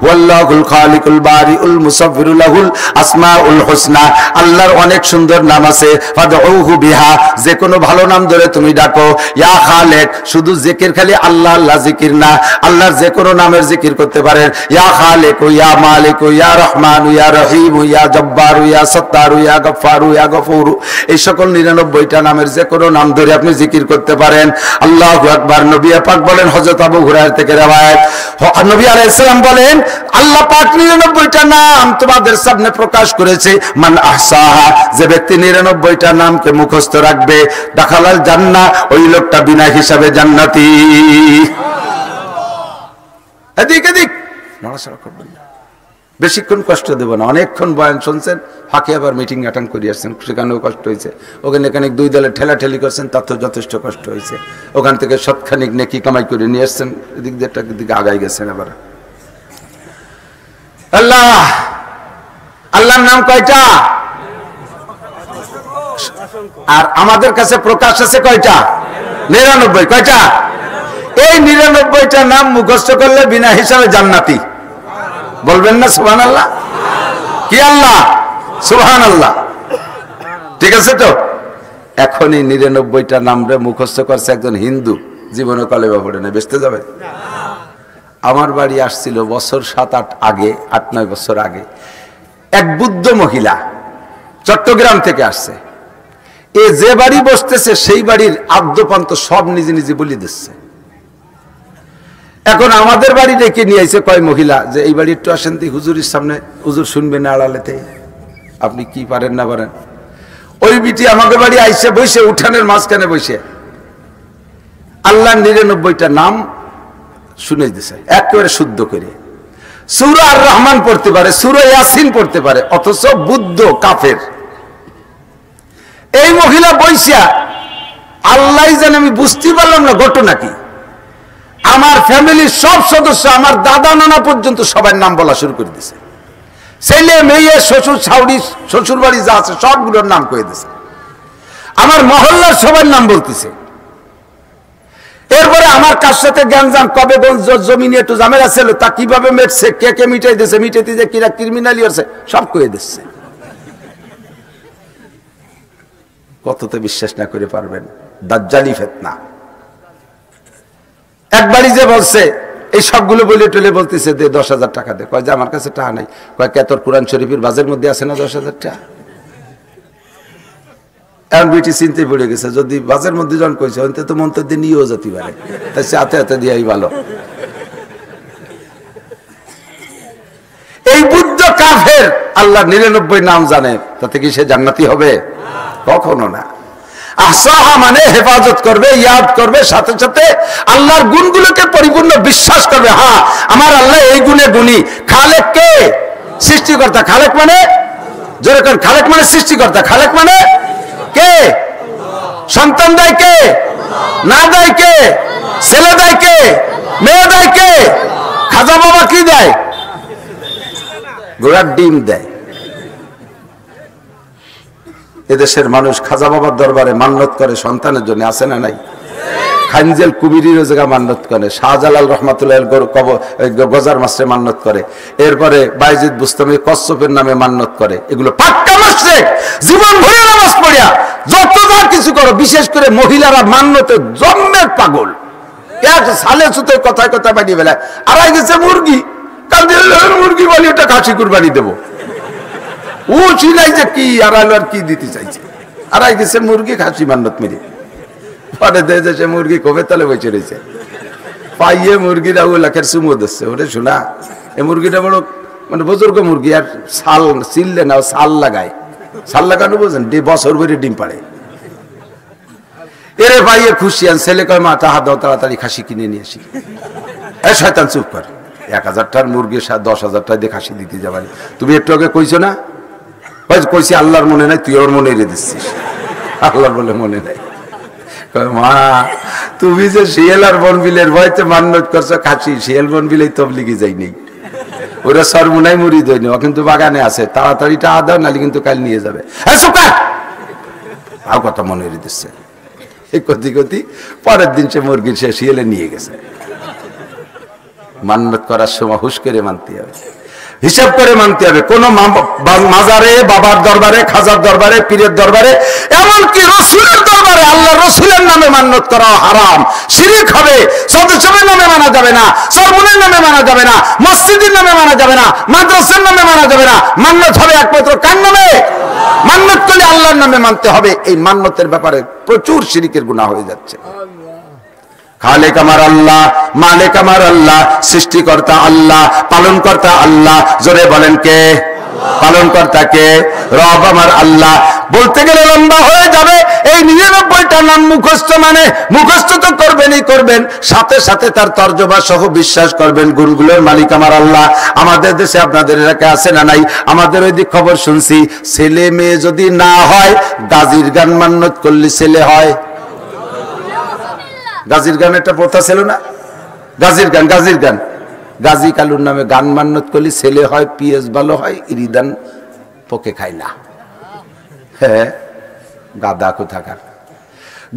হুয়াল্লাহুল খালিকুল বারিউল মুসাফফিরুল লাহুল আসমাউল হুসনা। আল্লাহর অনেক সুন্দর নাম আছে। ফাদউহু বিহা, যে কোনো ভালো নাম ধরে তুমি ডাকো। ইয়া খালিক, শুধু জিকির খালি আল্লাহ আল্লাহ জিকির না, আল্লাহর যে কোনো নামের জিকির করতে পারেন। ইয়া খালিক, ইয়া মালিক, ইয়া রহমান, ইয়া রহিম, ইয়া জব্বার, ইয়া সত্তার, ইয়া গফফার, ইয়া গফুর, এই সকল 99টা নামের যে কোনো নাম ধরে আপনি জিকির করতে পারেন। আল্লাহু আকবার। নবী পাক বলেন, হযরত আবু হুরায়রা থেকে রওয়ায়াত, নবী আলাইহিস সালাম বলেন, আল্লাহ পাক 99টা নাম তোমাদের সামনে প্রকাশ করেছে। মান আহসাহা, যে ব্যক্তি 99টা নামকে মুখস্থ রাখবে, দাখালাল জান্নাহ, ওই লোকটা বিনা হিসাবে জান্নাতি। এদিক এদিক, নড়াচড়া করবেন না। বেশিক্ষণ কষ্ট দেব না, অনেকক্ষণ বয়ান শুনছেন, ফাঁকে আবার মিটিং অ্যাটেন্ড করে আসছেন, সেখানেও কষ্ট হয়েছে, ওখানে এখানে দুই দলে ঠেলাঠেলি করছেন, তাতেও যথেষ্ট কষ্ট হয়েছে, ওখান থেকে সৎখানিক নেকি কামাই করে নিয়ে আসছেন, এদিক দিকে আগাই গেছেন। আবার আল্লাহ, আল্লাহর নাম কয়টা? আর আমাদের কাছে প্রকাশ আছে কয়টা? 99। কয়টা? এই 99টা নাম মুখস্থ করলে বিনা হিসাবে জান্নাতি। বলবেন না সুবহানাল্লাহ? কি আল্লাহ? সুবহানাল্লাহ। ঠিক আছে তো? এখন এই 99টা নাম রে মুখস্থ করছে একজন হিন্দু, জীবনে কলেমা পড়ে না, বেঁচতে যাবে? আমার বাড়ি আসছিল বছর 7-8 আগে, 8-9 বছর আগে, এক বুদ্ধ মহিলা চট্টগ্রাম থেকে আসছে। এ যে বাড়ি বসতেছে সেই বাড়ির আদ্যপান্ত সব নিজে নিজে বলি দিচ্ছে। এখন আমাদের বাড়ি ডেকে নিয়ে আইছে কয় মহিলা যে এই বাড়ি একটু আসেন দি, হুজুরের সামনে, হুজুর শুনবেন আড়ালেতে, আপনি কি পারেন না পারেন। ওই বিটি আমাদের বাড়ি আইসে বসে, উঠানের মাঝখানে বসে আল্লাহ 99টা নাম শুনে দিছে একেবারে শুদ্ধ করে। সূরা আর রহমান পড়তে পারে, সূরা ইয়াসিন পড়তে পারে, অথচ বুদ্ধ কাফের। এই মহিলা বইসা আল্লাহ জানে, আমি বুঝতে পারলাম না ঘটনা কি। আমার ফ্যামিলির সব সদস্য, আমার দাদা নানা পর্যন্ত সবার নাম বলা শুরু করে দিছে, ছেলে মেয়ে শ্বশুর ছাউড়ি শ্বশুর বাড়ি যা আছে সবগুলোর নাম কয়ে দিছে। আমার মহল্লার সবার নাম বলতেছে। এরপরে আমার কার সাথে গ্যাঞ্জাম, কবে জমি নিয়ে একটু ঝামেলা ছিল, তা কিভাবে মেটছে, কে কে মিটাই দিছে, মিটাইতে যে কিরা ক্রিমিনালি হচ্ছে সব কয়ে দিচ্ছে। কততে বিশ্বাস না করে পারবেন? দাজ্জালি ফিতনা। একবারই যে বলছে এই সবগুলো বলে টলে বলতেছে দে 10,000 টাকা দে, কয় যে আমার কাছে টাকা নাই, কয় কে তোর কোরআন শরীফের বাজের মধ্যে আছে না 10,000 টাকা? এখন বিটি চিনতে পড়ে গেছে, যদি বাজের মধ্যে জন কইছে অন্তে তো মন্তব্য নিয়েও যেতে পারে, তাই সে হাতে হাতে দিয়াই ভালো। এই বুদ্ধ কাফের আল্লাহ 99 নাম জানে, তাতে কি সে জান্নাতি হবে? কখনো না। আহসাহা মানে হেফাজত করবে, ইয়াদ করবে, সাথে সাথে আল্লাহর গুণগুলোকে পরিপূর্ণ বিশ্বাস করবে। হ্যাঁ, আমার আল্লাহ এই গুণে গুণী। খালেক কে? সৃষ্টিকর্তা। খালেক মানে জোরে করেন, খালেক মানে সৃষ্টিকর্তা। খালেক মানে কে? সন্তান দেয় কে? না দেয় কে? ছেলে দেয় কে? মেয়ে দেয় কে? খাজা বাবা কি দেয়? ঘোড়ার ডিম দেয়। এদেশের মানুষ খাজা বাবার দরবারে মান্নত করে সন্তানের জন্য, আছে না নাই? খানজেল কুমিরির জায়গা মান্নত করে, শাহজালাল রহমাতুল্লাহ গজার মাসে মান্নত করে, এরপরে বাইজিদ বুস্তামি কচ্ছপের নামে মান্নত করে। এগুলো পাক্কা মাসে জীবন ভরে নামাজ পড়িয়া যত যা কিছু করো, বিশেষ করে মহিলারা মান্নতে জন্মের পাগল। এক সালে সুতো কথায় কথা বানিয়ে বেলায় আড়াই গেছে মুরগি, কাল মুরগি বলি ওটা খাসি কুরবানি দেবো। ও চিনাই যে কি আড়াইল আর কি দিতে চাইছে, আড়াই গেছে মুরগি খাসি মান্নত মেরে। পরে দেখে সে মুরগি কবে তালে বসে রয়েছে, পাইয়ে মুরগিরা ও লাখের চুমো দিচ্ছে। ওরে শোনা, এই মুরগিটা বড় মানে বুজুর্গ মুরগি, আর ছাল ছিললে না, ছাল লাগায়, ছাল লাগানো বোঝেন, বছর ভরে ডিম পাড়ে। এরে পাইয়ে খুশি, আর ছেলে কয় মা টাকা দাও, তাড়াতাড়ি খাসি কিনে নিয়ে আসি। এ শয়তান চুপ কর, 1,000 টাকার মুরগি 10,000 টাকা দিয়ে খাসি দিতে যাবানি। তুমি একটু আগে কইছো না? কইছি আল্লাহর মনে নাই, তুই ওর মনে রে দিচ্ছিস। আল্লাহর বলে মনে নাই। মা তুমি যে শিয়াল আর বনবিলের ভয়তে মান্নত করছো খাসি, শিয়াল বনবিলেই তবলিগি যাই নেই, ওরা সরমুনাই মুড়ি দেয়নি, ও কিন্তু বাগানে আছে, তাড়াতাড়ি টাকা দাও নাহলে কিন্তু কাল নিয়ে যাবে। আর কথা মনে রে দিচ্ছে। এই কতি কতি পরের দিন সে মুরগি সে শিয়ালে নিয়ে গেছে। মান্নত করার সময় হুশ করে মানতে হবে, হিসাব করে মানতে হবে। কোন মাজারে, বাবার দরবারে, খাজার দরবারে, পীরের দরবারে, এমনকি রসুলের দরবারে আল্লাহ রসুলের নামে মান্নত করা হারাম, শিরক হবে। সদস্যের নামে মানা যাবে না, সরমুনের নামে মানা যাবে না, মসজিদের নামে মানা যাবে না, মাদ্রাসার নামে মানা যাবে না। মান্নত হবে একমাত্র কার নামে? মান্নত করলে আল্লাহর নামে মানতে হবে। এই মান্নতের ব্যাপারে প্রচুর শিরকের গুনাহ হয়ে যাচ্ছে। খালেক আমার আল্লাহ, মালিক আমার আল্লাহ, সৃষ্টিকর্তা আল্লাহ, পালনকর্তা আল্লাহ। জোরে বলেন কে? পালনকর্তা কে? রব আমার আল্লাহ। বলতে গেলে লম্বা হয়ে যাবে। এই 99টা নাম মুখস্থ, মানে মুখস্থ তো করবেনই করবেন, সাথে সাথে তার তর্জমা সহ বিশ্বাস করবেন গুণগুলোর মালিক আমার আল্লাহ। আমাদের দেশে আপনাদের এলাকায় আছে না নাই? আমাদের ওই দিক খবর শুনছি, ছেলে মেয়ে যদি না হয় গাজীর গান মান্যত করলে ছেলে হয়। গাজীর গান একটা প্রথা ছিল না? গাজীর গান, গাজীর গান, গাজী কালুর নামে গান মান্যত করলে ছেলে হয়, পিএস ভালো হয়, ইরিদান পোকে খায় না। হ্যাঁ, গাদা কোথাকার।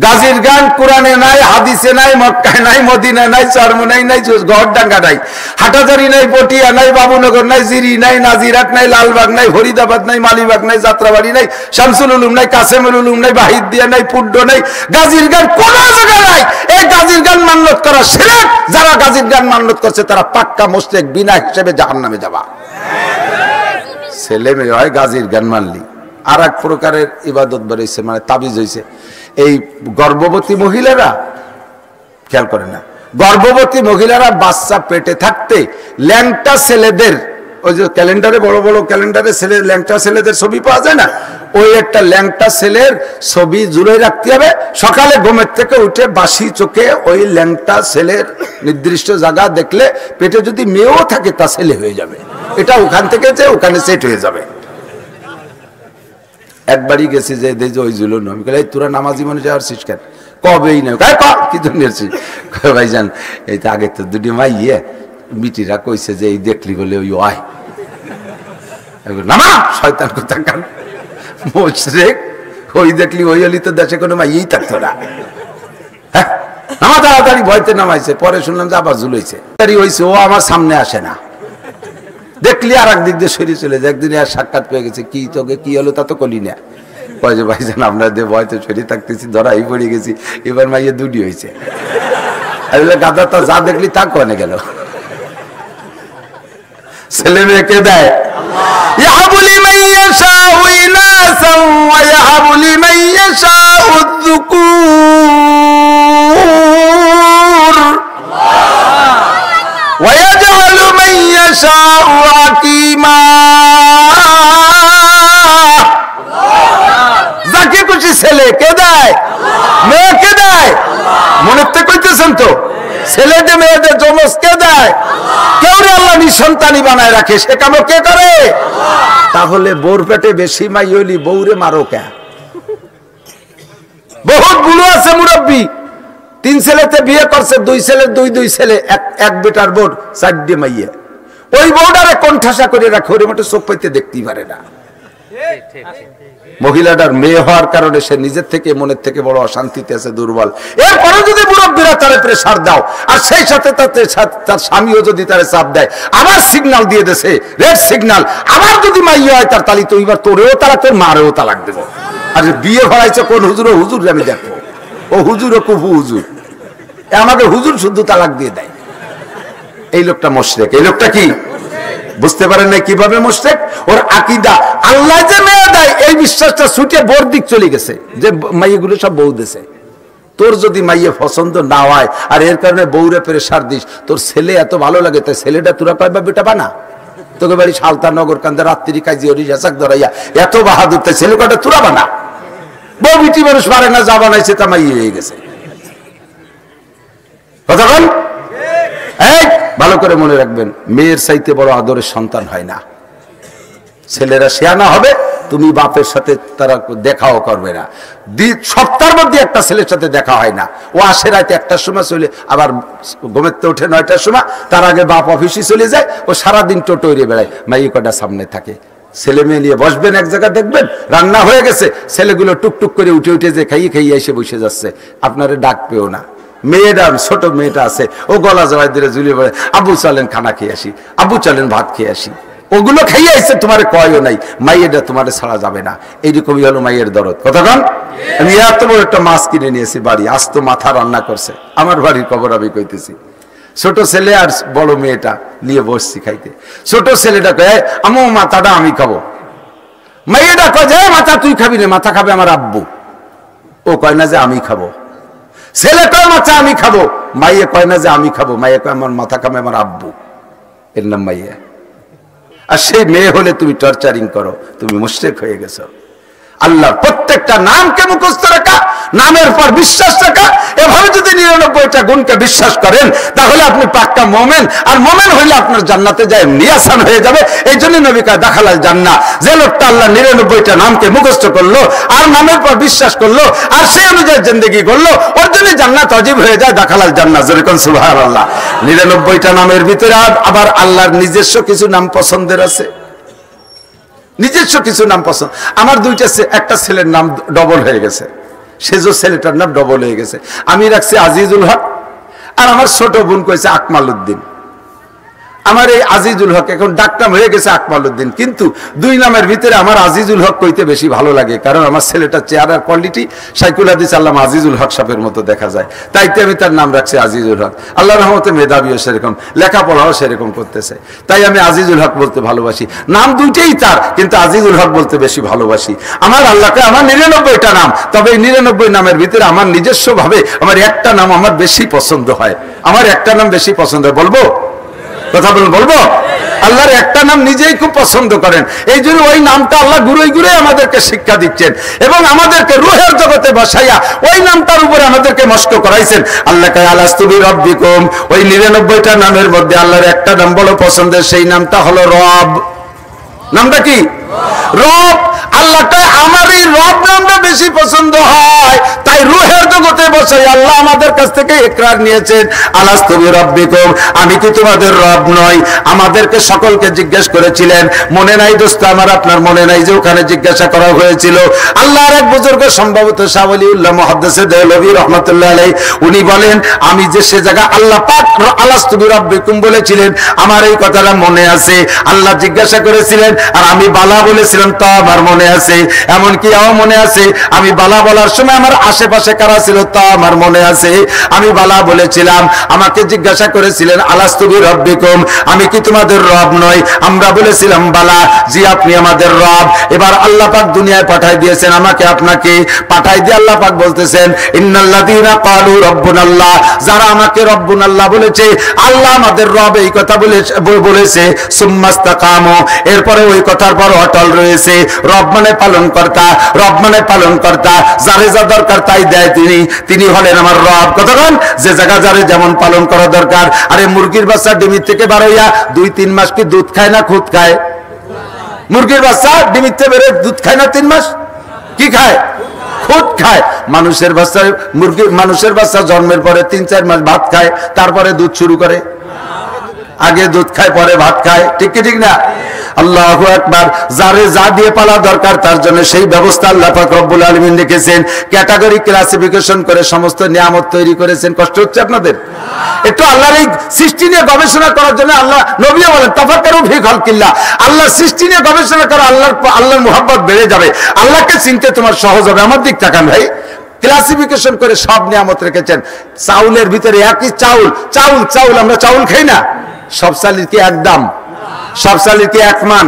গাজীর গান কোরআনে নাই, হাদিসে নাই, মক্কায় নাই, মদিনায় নাই, চরমনাই নাই, গড়ডাঙ্গা নাই, হাটাজারি নাই, পটিয়া নাই, বাবুনগর নাই, জিরি নাই, নাজিরাট নাই, লালবাগ নাই, ফরিদাবাদ নাই, মালিবাগ নাই, যাত্রাবাড়ি নাই, শামসুল উলুম নাই, কাসেমুল উলুম নাই, বাহিদ্দিয়া নাই, পুড্ড নাই, গাজীর গান কোন জায়গায় নাই। এই গাজীর গান মান্যত করা শিরক। যারা গাজীর গান মান্যত করছে তারা পাক্কা মুশরিক, বিনা হিসেবে জাহান্নামে যাবা। ছেলে মেয়ে হয় গাজীর গান মানলি। আর এক প্রকারের ইবাদত বেড়েছে, মানে তাবিজ হয়েছে। এই গর্ভবতী মহিলারা খেয়াল করে না, গর্ভবতী মহিলারা বাচ্চা পেটে থাকতে ল্যাংটা ছেলেদের, ওই যে ক্যালেন্ডারে বড় বড় ক্যালেন্ডারে ছেলে ল্যাংটা ছেলেদের ছবি পাওয়া যায় না, ওই একটা ল্যাংটা ছেলের ছবি জুড়ে রাখতে হবে। সকালে ঘুমের থেকে উঠে বাসি চোখে ওই ল্যাংটা ছেলের নির্দিষ্ট জায়গা দেখলে পেটে যদি মেয়েও থাকে তা ছেলে হয়ে যাবে। এটা ওখান থেকে যে ওখানে সেট হয়ে যাবে। একবারই গেছি যে ওই জুলুন, আমি বলি তোরা নামাজি মনে যাওয়ার শিষ্কেন কবেই না, কি জন্য ভাইজান এই তো আগে তো দুটি মাইয়ে মিটিরা কইছে যে এই দেখলি বলে ওই আয় নামা শয়তান কোথাকার মুশরিক, ওই দেখলি ওই হলি তো দেশে কোনো মাইয়েই থাকতো না। হ্যাঁ, নামা তাড়াতাড়ি ভয়তে নামাইছে, পরে শুনলাম যে আবার ঝুলাইছে হয়েছে, ও আমার সামনে আসে না, দেখলি আর একদিক দিয়ে সরিয়ে চলে যায়। একদিন আর সাক্ষাৎ পেয়ে গেছে, কি তোকে কি হলো তা তো কলি না, কয় যে ভাইজান আপনাদের ভয়তে সরিয়ে থাকতেছি, ধরাই পড়ে গেছি, এবার মাইয়ে দুটি হয়েছে। গাদা তা যা দেখলি তা কনে গেল। ছেলে মেয়েকে দেয় ইয়াহাবুলি মাইয়াশাউ ইনাসাও ওয়া ইয়াহাবুলি মাইয়াশাউ যুকুর ওয়া ইয়াজআলু মাইয়াশাউ আকিমা। যাকে খুশি ছেলেকে দেয়, মেয়েকে দেয়। মনে তো কইতেছেন তো, ছেলেদের মেয়েদের জমজকে দেয়। কেউ আল্লাহ নিঃসন্তানী বানায় রাখে, সে কাম কে করে? তাহলে বোর পেটে বেশি মাই হইলি বউরে মারো কে? বহুত বুড়ো আছে মুরব্বী, 3 ছেলেতে বিয়ে করছে, 2 ছেলের 2 ছেলে, এক বেটার বোর 4 মাইয়ে। ওই বউটারে কণ্ঠাসা করে রাখে, ওর মতো চোখ পাইতে দেখতেই পারে না। মহিলাটার মেয়ে হওয়ার কারণে সে নিজের থেকে মনের থেকে বড় অশান্তিতে আছে, দুর্বল। এরপরে যদি মুরব্বীরা তারে প্রেসার দাও, আর সেই সাথে তার স্বামীও যদি তারে চাপ দেয়, আবার সিগন্যাল দিয়ে দেছে, রেড সিগন্যাল, আবার যদি মাইয়া হয় তার তালি তো এবার তোরেও তালাক, তোর মারেও তালাক দেবো। আর বিয়ে ভরাইছে কোন হুজুর? ও হুজুর আমি দেখবো, ও হুজুর, ও কুফু হুজুর, আমাদের হুজুর শুধু তালাক দিয়ে দেয়। এই লোকটা মুশরিক। এই লোকটা কি বুঝতে পারেন না কিভাবে মুশরিক? ওর আকীদা আল্লাহ যে মেয়ে দেয় এই বিশ্বাসটা ছুটে বোর দিক চলে গেছে, যে মাইয়েগুলো সব বউ দেশে। তোর যদি মাইয়ে পছন্দ না হয় আর এর কারণে বউরে প্রেসার দিস, তোর ছেলে এত ভালো লাগে, তাই ছেলেটা তোরা কয়বা বেটা বানা, তোকে বাড়ি সালতানগর কান্দে রাত্রি কাজী হরিশ হাসাক ধরাইয়া এত বাহাদুর, তাই ছেলে কয়টা তোরা বানা। বউ বিটি মানুষ পারে না, যা বানাইছে তা মাইয়ে হয়ে গেছে। কথা বল, এই ভালো করে মনে রাখবেন, মেয়ের চাইতে বড় আদরের সন্তান হয় না। ছেলেরা শিয়ানা হবে, তুমি বাপের সাথে তারা দেখাও করবে না। সপ্তাহের মধ্যে একটা ছেলের সাথে দেখা হয় না। ও আসে রাতে 1টার সময় চলে, আবার ঘুমেতে ওঠে 9টার সময়, তার আগে বাপ অফিসে চলে যায়। ও সারাদিন টোটোরে বেড়ায়, মাই কটা সামনে থাকে। ছেলে মেয়ে নিয়ে বসবেন এক জায়গায়, দেখবেন রান্না হয়ে গেছে, ছেলেগুলো টুকটুক করে উঠে উঠে যে খাইয়ে খাইয়ে এসে বসে যাচ্ছে, আপনারে ডাক পেও না। মেয়েটা, ছোট মেয়েটা আছে, ও গলা জড়াই দিয়ে ঝুলিয়ে পড়ে, আব্বু চলেন খানা খেয়ে আসি, আব্বু চলেন ভাত খেয়ে আসি। ওগুলো খাইয়ে আসছে, তোমার কয়ও নাই, মাইয়েটা তোমার ছাড়া যাবে না। এইরকমই হলো মাইয়ের দরদ। কতক্ষণ আমি এত বড় একটা মাছ কিনে নিয়েছি বাড়ি, আজ তো মাথা রান্না করছে। আমার বাড়ির খবর আমি কইতেছি। ছোট ছেলে আর বড় মেয়েটা নিয়ে বসছি খাইতে। ছোট ছেলেটা কয়ে আমু মাথাটা আমি খাবো, মাইয়েটা কয় যে মাথা তুই খাবি না, মাথা খাবে আমার আব্বু। ও কয় না যে আমি খাবো। ছেলে কয় মাথা আমি খাবো, মাইয়ে কয় না যে আমি খাবো, মাইয়ে কয় আমার মাথা খাবে আমার আব্বু। এর নাম মাইয়া। আর সেই মেয়ে হলে তুমি টর্চারিং করো, তুমি মুশরিক হয়ে গেছো। আল্লাহর প্রত্যেকটা নামকে মুখস্থ রাখা, নামের পর বিশ্বাস রাখা, এভাবে যদি 99টা গুণকে বিশ্বাস করেন তাহলে আপনি পাক্কা মোমেন। আর মোমেন হইলে আপনার জান্নাতে যায় নিয়াসান হয়ে যাবে। এই জন্য নবী কয় দাখালাল জান্নাহ। যে লোকটা আল্লাহ 99টা নামকে মুখস্থ করলো আর নামের পর বিশ্বাস করলো আর সেই অনুযায়ী জিন্দেগি করলো, ওর জন্য জান্নাত ওয়াজিব হয়ে যায়, দাখালাল জান্নাহ। যেরকম সুবহানাল্লাহ। 99টা নামের ভিতরে আবার আল্লাহর নিজস্ব কিছু নাম পছন্দের আছে, নিজস্ব কিছু নাম পছন্দ। আমার একটা ছেলের নাম ডবল হয়ে গেছে, সেজো ছেলেটার নাম ডবল হয়ে গেছে। আমি রাখছি আজিজুল হক, আর আমার ছোট বোন কইছে আকমাল উদ্দিন। আমার এই আজিজুল হক এখন ডাকনাম হয়ে গেছে আকমাল উদ্দিন, কিন্তু দুই নামের ভিতরে আমার আজিজুল হক কইতে বেশি ভালো লাগে, কারণ আমার ছেলেটার চেহারার কোয়ালিটি শাইখুল হাদিস আল্লামা আজিজুল হক সাহেবের মতো দেখা যায়, তাইতে আমি তার নাম রাখছি আজিজুল হক। আল্লাহর রহমতে মেধাবীও সেরকম, লেখাপড়াও সেরকম করতেছে, তাই আমি আজিজুল হক বলতে ভালোবাসি। নাম দুইটাই তার, কিন্তু আজিজুল হক বলতে বেশি ভালোবাসি। আমার আল্লাহকে আমার 99টা নাম, তবে এই 99 নামের ভিতরে আমার নিজস্ব ভাবে আমার একটা নাম আমার বেশি পছন্দ হয়, আমার একটা নাম বেশি পছন্দ হয়। বলবো কথা বলবো? আল্লাহর একটা নাম নিজেই খুব পছন্দ করেন, এই জন্য ওই নামটা আল্লাহ ঘুরে ঘুরে আমাদেরকে শিক্ষা দিচ্ছেন এবং আমাদেরকে রূহের জগতে বসাইয়া ওই নামটার উপরে আমাদেরকে মস্ক করাইছেন। আল্লাহ কয় আলাস্তু বিরাব্বিকুম, ওই 99টা নামের মধ্যে আল্লাহর একটা নাম বড় পছন্দের, সেই নামটা হলো রব। নামটা কি? রব। আল্লাহ কয় আমার এই রব নামটা বেশি পছন্দ হয়, তাই রূহের জগতে বসাই আল্লাহ আমাদের কাছ থেকে ইকরার নিয়েছেন, আলাস্তু বিরাব্বিকুম, আমি কি তোমাদের রব নই? আমাদেরকে সকলকে জিজ্ঞেস করেছিলেন, মনে নাই দোস্ত আমার, আপনার মনে নাই যে ওখানে জিজ্ঞাসা করা হয়েছিল? আল্লাহর এক বুজুর্গ, সম্ভবত শাহ ওলিউল্লাহ মুহাদ্দিসে দেহলভী রাহমাতুল্লাহ আলাইহি, উনি বলেন আমি যে সে জায়গা আল্লাহ পাক আলাস্তু বিরাব্বিকুম বলেছিলেন আমার এই কথাটা মনে আছে। আল্লাহ জিজ্ঞাসা করেছিলেন আর আমি বালা বলেছিলাম, তা আমার মনে আছে। এমনকি এও মনে আছে আমি বালা বলার সময় আমার আশেপাশে কারা ছিল তা আমার মনে আছে। আমি বালা বলেছিলাম, আমাকে জিজ্ঞাসা করেছিলেন আলাস্তু বিরাব্বিকুম, আমি কি তোমাদের রব নই? আমরা বলেছিলাম বালা, জি আপনি আমাদের রব। এবার আল্লাহ পাক দুনিয়ায় পাঠাই দিয়েছেন আমাকে আপনাকে, পাঠাই দিয়ে আল্লাহ পাক বলতেছেন ইন্নাল্লাযীনা ক্বালু রাব্বুনাল্লাহ, যারা আমাকে রব্বুনাল্লাহ বলেছে, আল্লাহ আমাদের রব এই কথা বলেছে, সুম্মাস্তাকামু, এরপরে ওই কথার পর অটল রয়েছে। রব মানে পালন কর্তা, রব মানে পালন কর্তা, যারে যা দরকার তাই দেয় তিনি হলেন আমার রব। কতক্ষণ যে জায়গা যারে যেমন পালন করা দরকার। আরে মুরগির বাচ্চা ডিমির থেকে বার হইয়া 2-3 মাস কি দুধ খায় না খুদ খায়? মুরগির বাচ্চা ডিমির থেকে বেরোয় দুধ খায় না 3 মাস? কি খায়? খুদ খায়। মানুষের বাচ্চা জন্মের পরে 3-4 মাস ভাত খায়, তারপরে দুধ শুরু করে। আগে দুধ খায় পরে ভাত খায়, ঠিক কি ঠিক না? আল্লাহু আকবার। যারে যা দিয়ে পালা দরকার তার জন্য সেই ব্যবস্থা আল্লাহ পাক রব্বুল আলামিন রেখেছেন, ক্যাটাগরি ক্লাসিফিকেশন করে সমস্ত নিয়ামত তৈরি করেছেন। কষ্ট হচ্ছে আপনাদের? একটু আল্লাহর এই সৃষ্টি নিয়ে গবেষণা করার জন্য আল্লাহ নবীও বলেন তাফাক্কারু ফি খালকিল্লাহ, আল্লাহর সৃষ্টি নিয়ে গবেষণা করা, আল্লাহর মুহাব্বত বেড়ে যাবে, আল্লাহকে চিনতে তোমার সহজ হবে। আমার দিক তাকান ভাই, ক্লাসিফিকেশন করে সব নিয়ামত রেখেছেন। চাউলের ভিতরে একই চাউল আমরা চাউল খাই না, সব চালের কি এক দাম? সব চালের কি এক মান?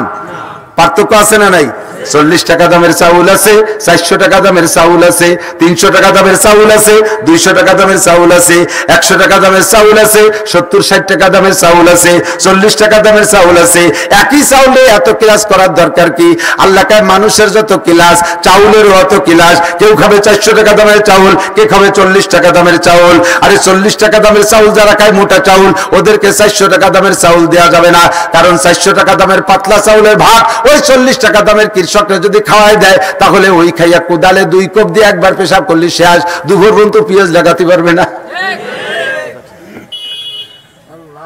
পার্থক্য আছে না নাই? 40 টাকা দামের চাউল আছে, 400 টাকা দামের চাউল আছে, 300 টাকা দামের চাউল আছে, 200 টাকা দামের চাউল আছে, 100 টাকা দামের চাউল আছে, 70-60 টাকা দামের চাউল আছে, 40 টাকা দামের চাউল আছে। একই চাউলে এত ক্লাস করার দরকার কি? আল্লাহ কয় মানুষের যত ক্লাস চাউলেরও অত ক্লাস। কেউ খাবে 400 টাকা দামের চাউল, কে খাবে 40 টাকা দামের চাউল। আরে 40 টাকা দামের চাউল যারা খায় মোটা চাউল, ওদেরকে 400 টাকা দামের চাউল দেওয়া যাবে না, কারণ 400 টাকা দামের পাতলা চাউলের ভাত ওই 40 টাকা দামের কৃষকরা যদি খাওয়াই দেয়, তাহলে ওই খাইয়া কোদালে 2 কোপ দিয়ে একবার পেশাব করলে শেষ, দুপুর পর্যন্ত পেঁয়াজ লাগাতে পারবে না।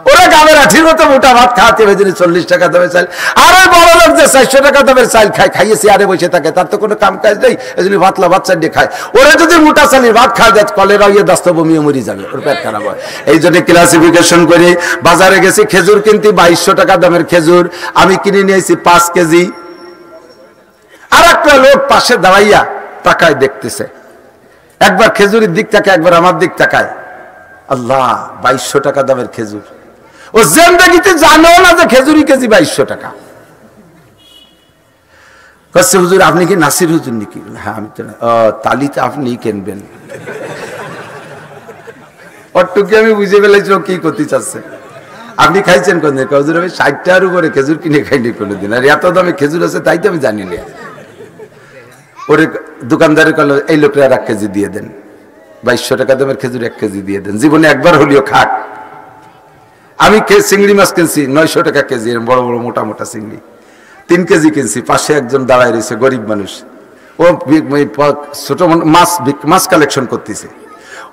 ওরা গাবের আঠির মতো মোটা ভাত খাওয়াতে হবে 40 টাকা দামের চাল। আর ওই বড় লোক যে 400 টাকা দামের চাল খাইয়ে চেয়ারে বসে থাকে, তার তো কোনো কাম কাজ নেই, এই জন্য পাতলা ভাত চাল দিয়ে খায়। ওরা যদি মোটা চালের ভাত খায় দেয়, কলেরা ইয়ে দস্ত বমিয়ে মরি যাবে, ওর পেট খারাপ হয়। এই জন্য ক্লাসিফিকেশন করে বাজারে গেছি খেজুর কিনতে, 2200 টাকা দামের খেজুর আমি কিনে নিয়েছি 5 কেজি। আর একটা লোক পাশে দাঁড়াইয়া তাকায় দেখতেছে, একবার খেজুরের দিক তাকায়, একবার আমার দিক তাকায়। আল্লাহ, 2200 টাকা দামের খেজুর। ও জিন্দেগিতে জানো না যে খেজুরি কেজি 2200 টাকা। বলছে হুজুর আপনি কি নাসির হুজুর নাকি? হ্যাঁ আমি তো। তালিতে আপনি কিনবেন। অটুকি আমি বুঝে ফেলেছি কি করতে চাচ্ছে। আপনি খাইছেন কোন দিন? হুজুর আমি 60 টাকার উপরে খেজুর কিনে খাইনি কোনোদিন, আর এত দামে খেজুর আছে তাই তো আমি জানি না। ওরে দোকানদারে কল এই লোকরা 1 কেজি দিয়ে দেন, 2200 টাকা দামের খেজুর 1 কেজি দিয়ে দেন, জীবনে একবার হলিও খাক। আমি চিংড়ি মাছ কিনছি 900 টাকা কেজি, বড় বড় মোটা মোটা চিংড়ি 3 কেজি কিনছি। পাশে একজন দাঁড়ায় রয়েছে গরিব মানুষ, ও ছোট মাছ কালেকশন করতেছে,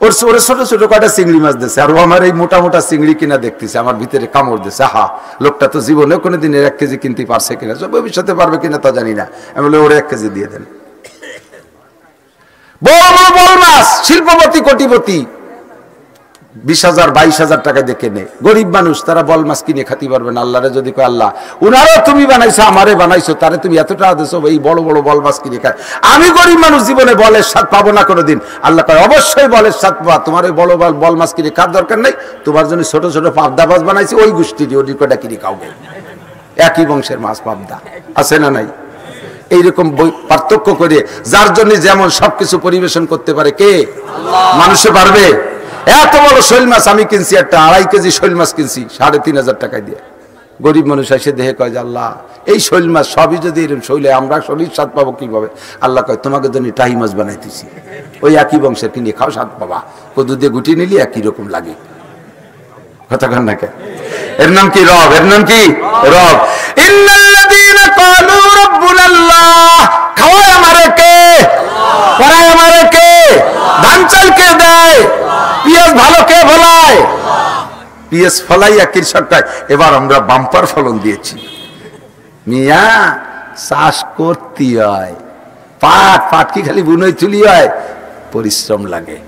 ওর ছোট ছোট কয়টা চিংড়ি মাছ দিচ্ছে, আর ও আমার এই মোটা মোটা চিংড়ি কিনা দেখতেছে, আমার ভিতরে কামড় দিচ্ছে। হা, লোকটা তো জীবনে কোনোদিন 1 কেজি কিনতে পারছে কিনা, ভবিষ্যতে পারবে কিনা তা জানি না। আমি বলি ওরে 1 কেজি দিয়ে দেন। বড় বড় বড় মাছ শিল্পপতি কোটিপতি 20,000 22,000 টাকা দিয়ে কেনে, গরিব মানুষ তারা বল মাছ কিনে খাতে পারবে না। আল্লাহরে যদি কয় আল্লাহ উনারও তুমি বানাইছো আমারে বানাইছো, তারে তুমি এত টাকা দিছো এই বড় বড় বল মাছ কিনে খায়, আমি গরিব মানুষ জীবনে বলের স্বাদ পাবো না কোনোদিন। আল্লাহ কয় অবশ্যই বলের স্বাদ পাবা, তোমার এই বড় বল মাছ কিনে খাওয়ার দরকার নেই, তোমার জন্য ছোট ছোট পাবদা মাছ বানাইছি, ওই গোষ্ঠীর ওই কটা কিনে খাওয়াবে। একই বংশের মাছ পাবদা, আছে না নাই? এইরকম পার্থক্য করে যার জন্য যেমন সবকিছু পরিবেশন করতে পারে কে? মানুষে পারবে? এত বড় শৈল মাছ আমি কিনছি, একটা 2.5 কেজি শৈল মাছ কিনছি 3,500 টাকা দিয়ে। গরিব মানুষ এসে দেখে কয় যে আল্লাহ এই শৈল মাছ সবই যদি এরকম শৈলে, আমরা শরীর স্বাদ পাবো কিভাবে? আল্লাহ কয় তোমাকে জন্য টাহি মাছ বানাইতেছি, ওই একই বংশের কিনে খাও, স্বাদ পাবা, কদু দিয়ে গুটি নিলে একই রকম লাগে। কথা কন না কে? এর নাম কি রব, এর নাম কি রব। ইন্নাল্লাযীনা ক্বালু রাব্বুনাল্লাহ, খাওয়ায় আমারে কে, পড়ায় আমারে কে, ধান চাল কে দেয়, পিয়াজ ভালো কে ফলায়, পিয়াজ ফলাইয়া কৃষক কয় এবার আমরা বাম্পার ফলন দিয়েছি। মিয়া চাষ করতে হয়, পাট কি খালি বুনই তুলি হয়, পরিশ্রম লাগে।